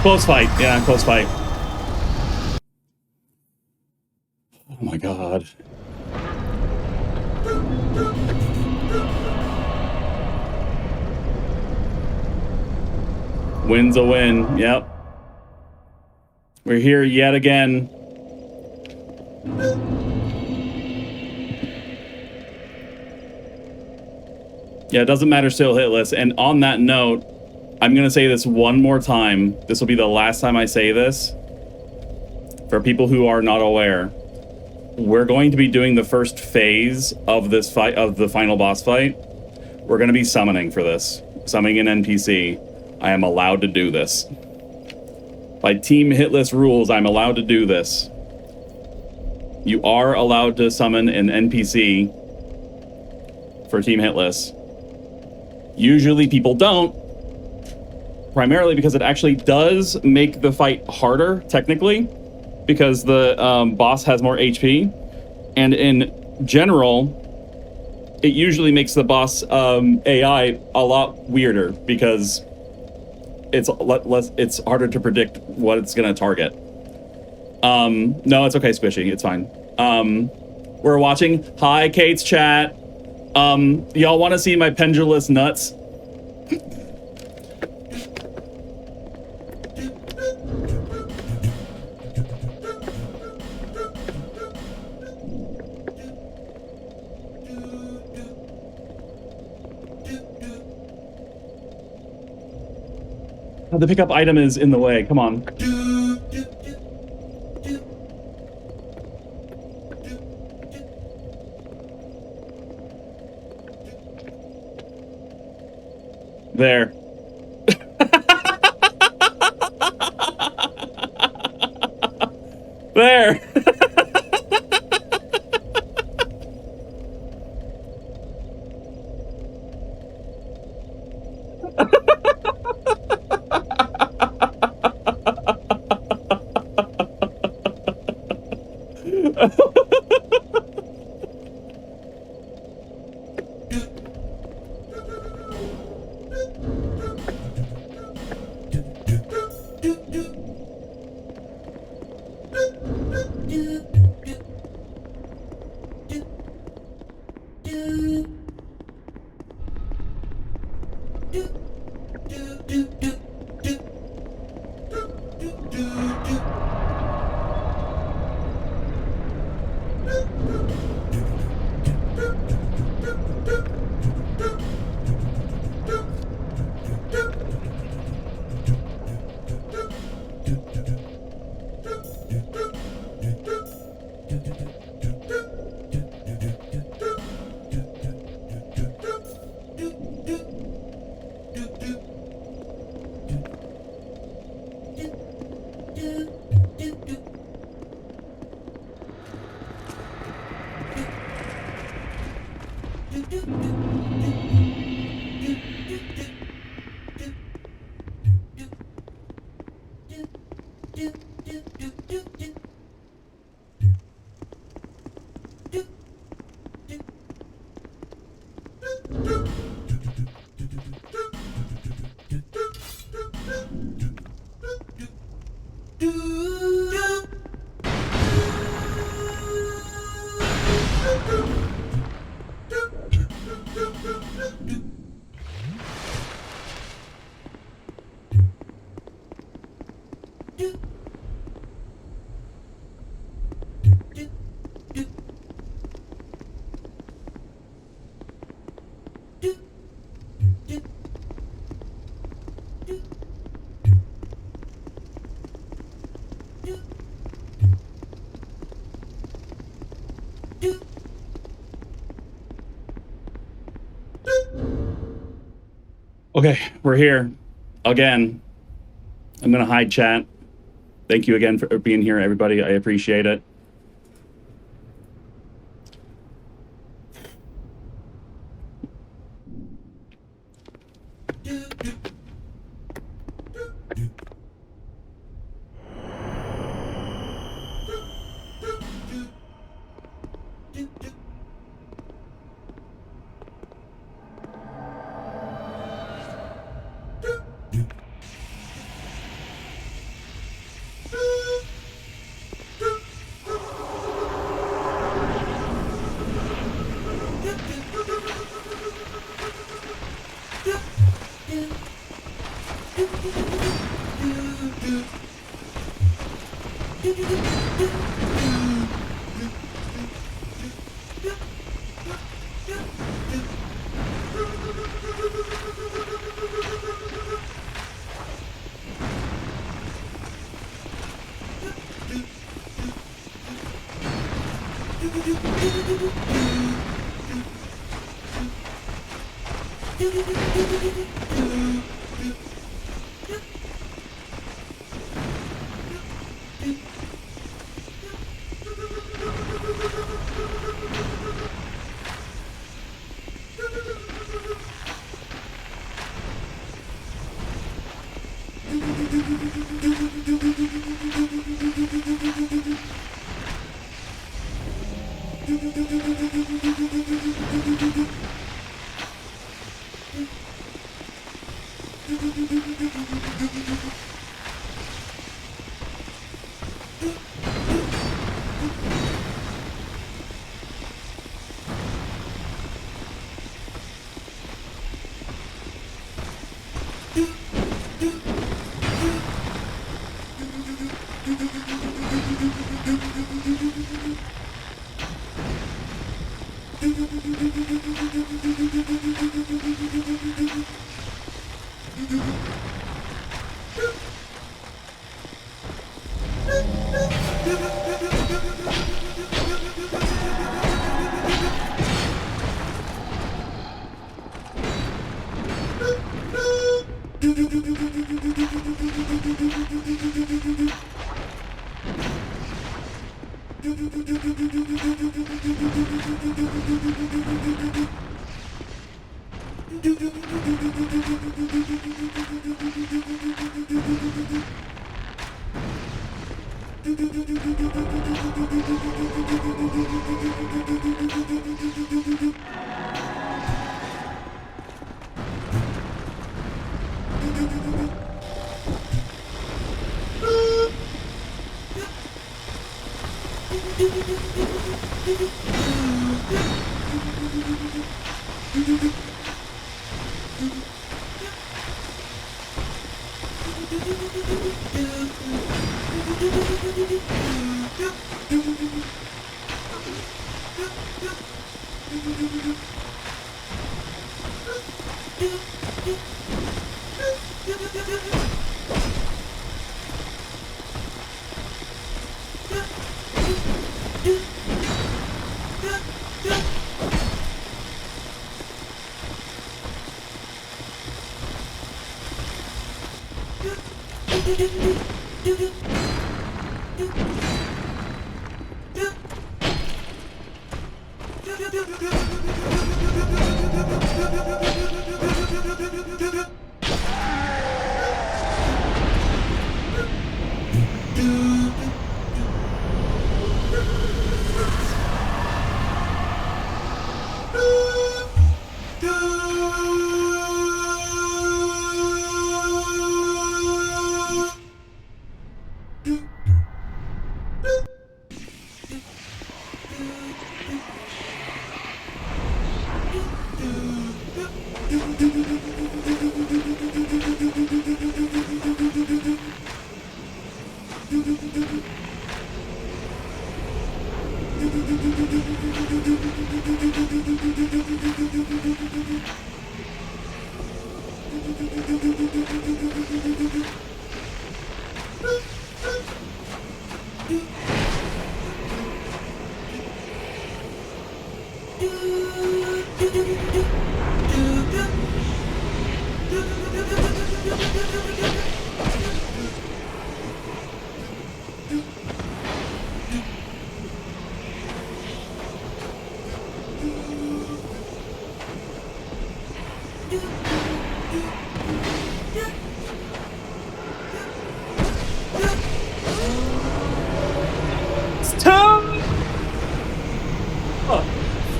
Close fight. Yeah, close fight. Oh my god. Win's a win. Yep. We're here yet again. Yeah, it doesn't matter, still hitless. And on that note, I'm going to say this one more time. This will be the last time I say this. For people who are not aware, we're going to be doing the first phase of this fight, of the final boss fight. We're going to be summoning for this. Summoning an NPC. I am allowed to do this. By Team Hitless rules, I'm allowed to do this. You are allowed to summon an NPC for Team Hitless. Usually people don't. Primarily because it actually does make the fight harder, technically. because the boss has more HP, and in general, it usually makes the boss AI a lot weirder because it's harder to predict what it's gonna target. No, it's okay, Squishy. It's fine. We're watching. Hi, Kate's chat. Y'all want to see my pendulous nuts? The pickup item is in the way. Come on. There. There. Okay, we're here again. I'm gonna hide chat. Thank you again for being here, everybody. I appreciate it.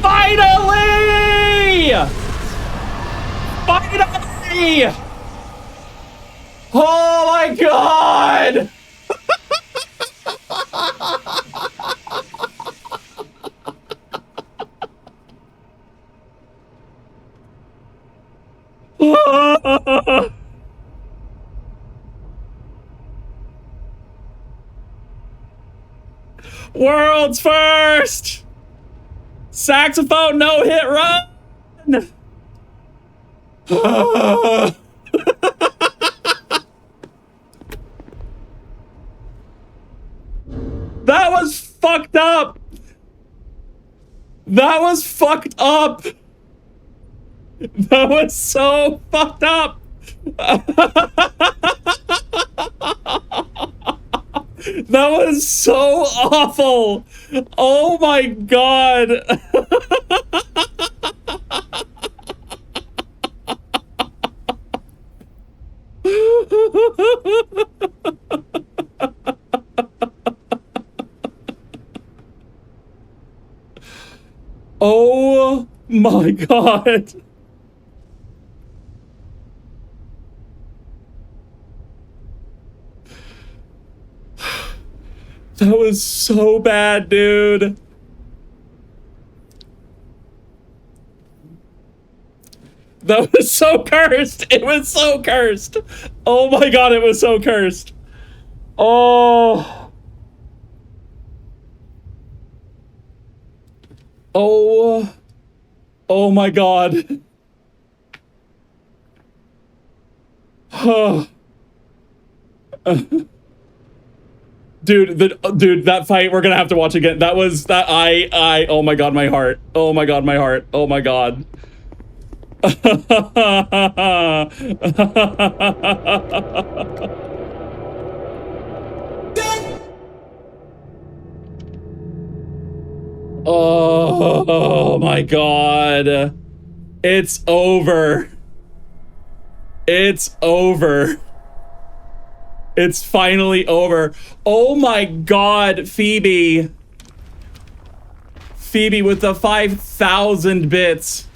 Finally! Oh my god! World's first! Saxophone no-hit run! That was fucked up! That was fucked up! That was so fucked up! That was so awful! Oh my god! Oh my god. That was so bad, dude. That was so cursed. It was so cursed. Oh my god, it was so cursed. Oh. Oh. Oh my god. Dude, that fight we're gonna have to watch again. That was that oh my god, my heart. Oh my god, my heart. Oh my god. Oh my god. It's over. It's over. It's finally over. Oh my god, Phoebe. Phoebe with the 5,000 bits.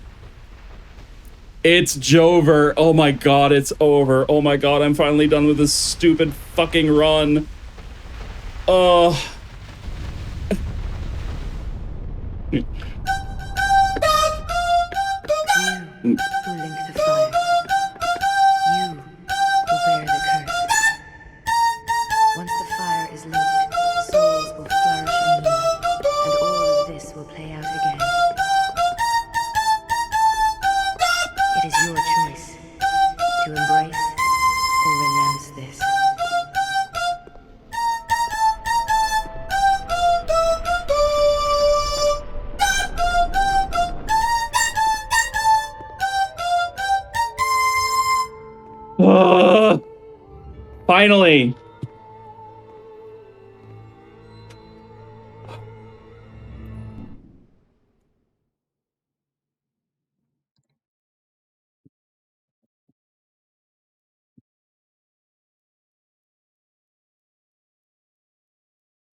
It's Jover. Oh my god, it's over. Oh my god, I'm finally done with this stupid fucking run. Oh. You who link the fire, you will bear the curse. Once the fire is linked, souls will flourish anew, and all of this will play out again. It is your choice to embrace or renounce this. Finally.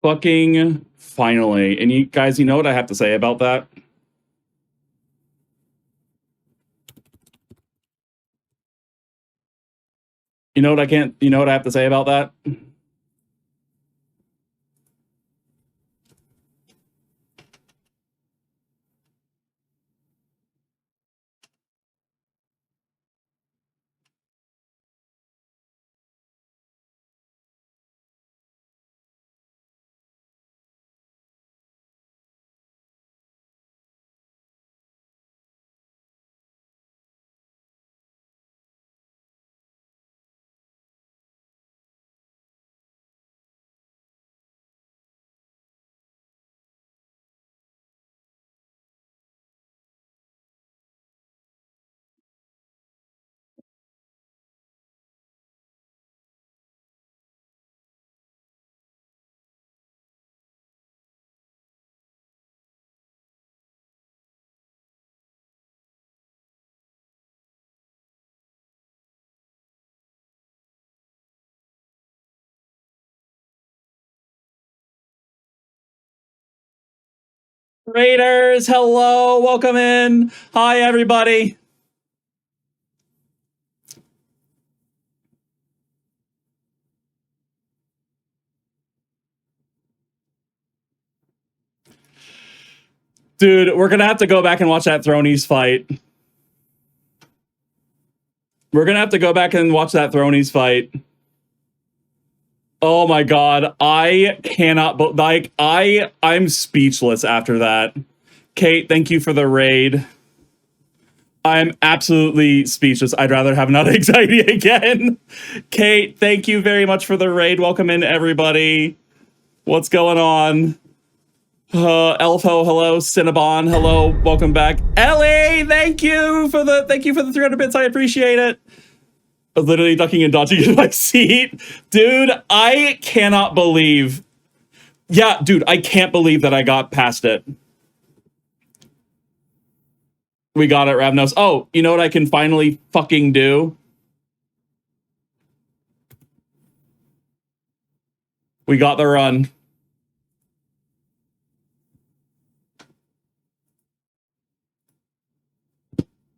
Fucking finally. And you guys, you know what I have to say about that? You know what I have to say about that? Raiders, hello, welcome in. Hi, everybody. Dude, we're gonna have to go back and watch that Thronies fight. We're gonna have to go back and watch that Thronies fight. Oh my god, I cannot, like, I'm speechless after that. Kate, thank you for the raid. I'm absolutely speechless. I'd rather have not anxiety again. Kate, thank you very much for the raid. Welcome in, everybody. What's going on? Elfo, hello. Cinnabon, hello. Welcome back. Ellie, thank you for the 300 bits. I appreciate it. I was literally ducking and dodging in my seat. Dude, I cannot believe. Yeah, dude, I can't believe that I got past it. We got it, Ravnos. Oh, you know what I can finally fucking do? We got the run.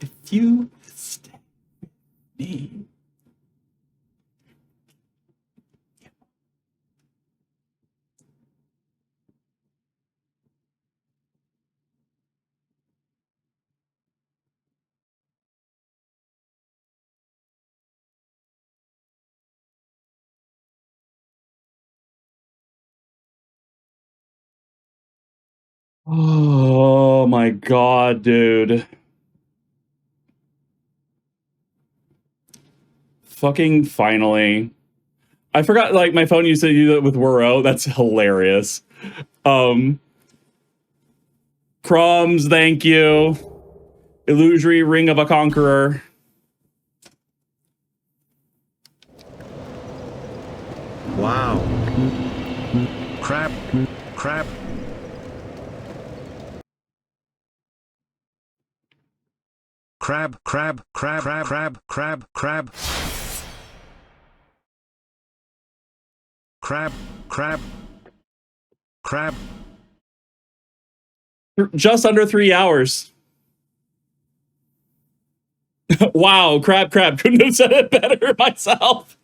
If you stay with me. Oh my god, dude. Fucking finally. I forgot, like, my phone used to do that with Waro. That's hilarious. Crumbs, thank you. Illusory Ring of a Conqueror. Wow. Crap. Crap. Crab, crab, crab, crab, crab, crab, crab. Crab, crab. Crab. Just under 3 hours. Wow, crab. Couldn't have said it better myself.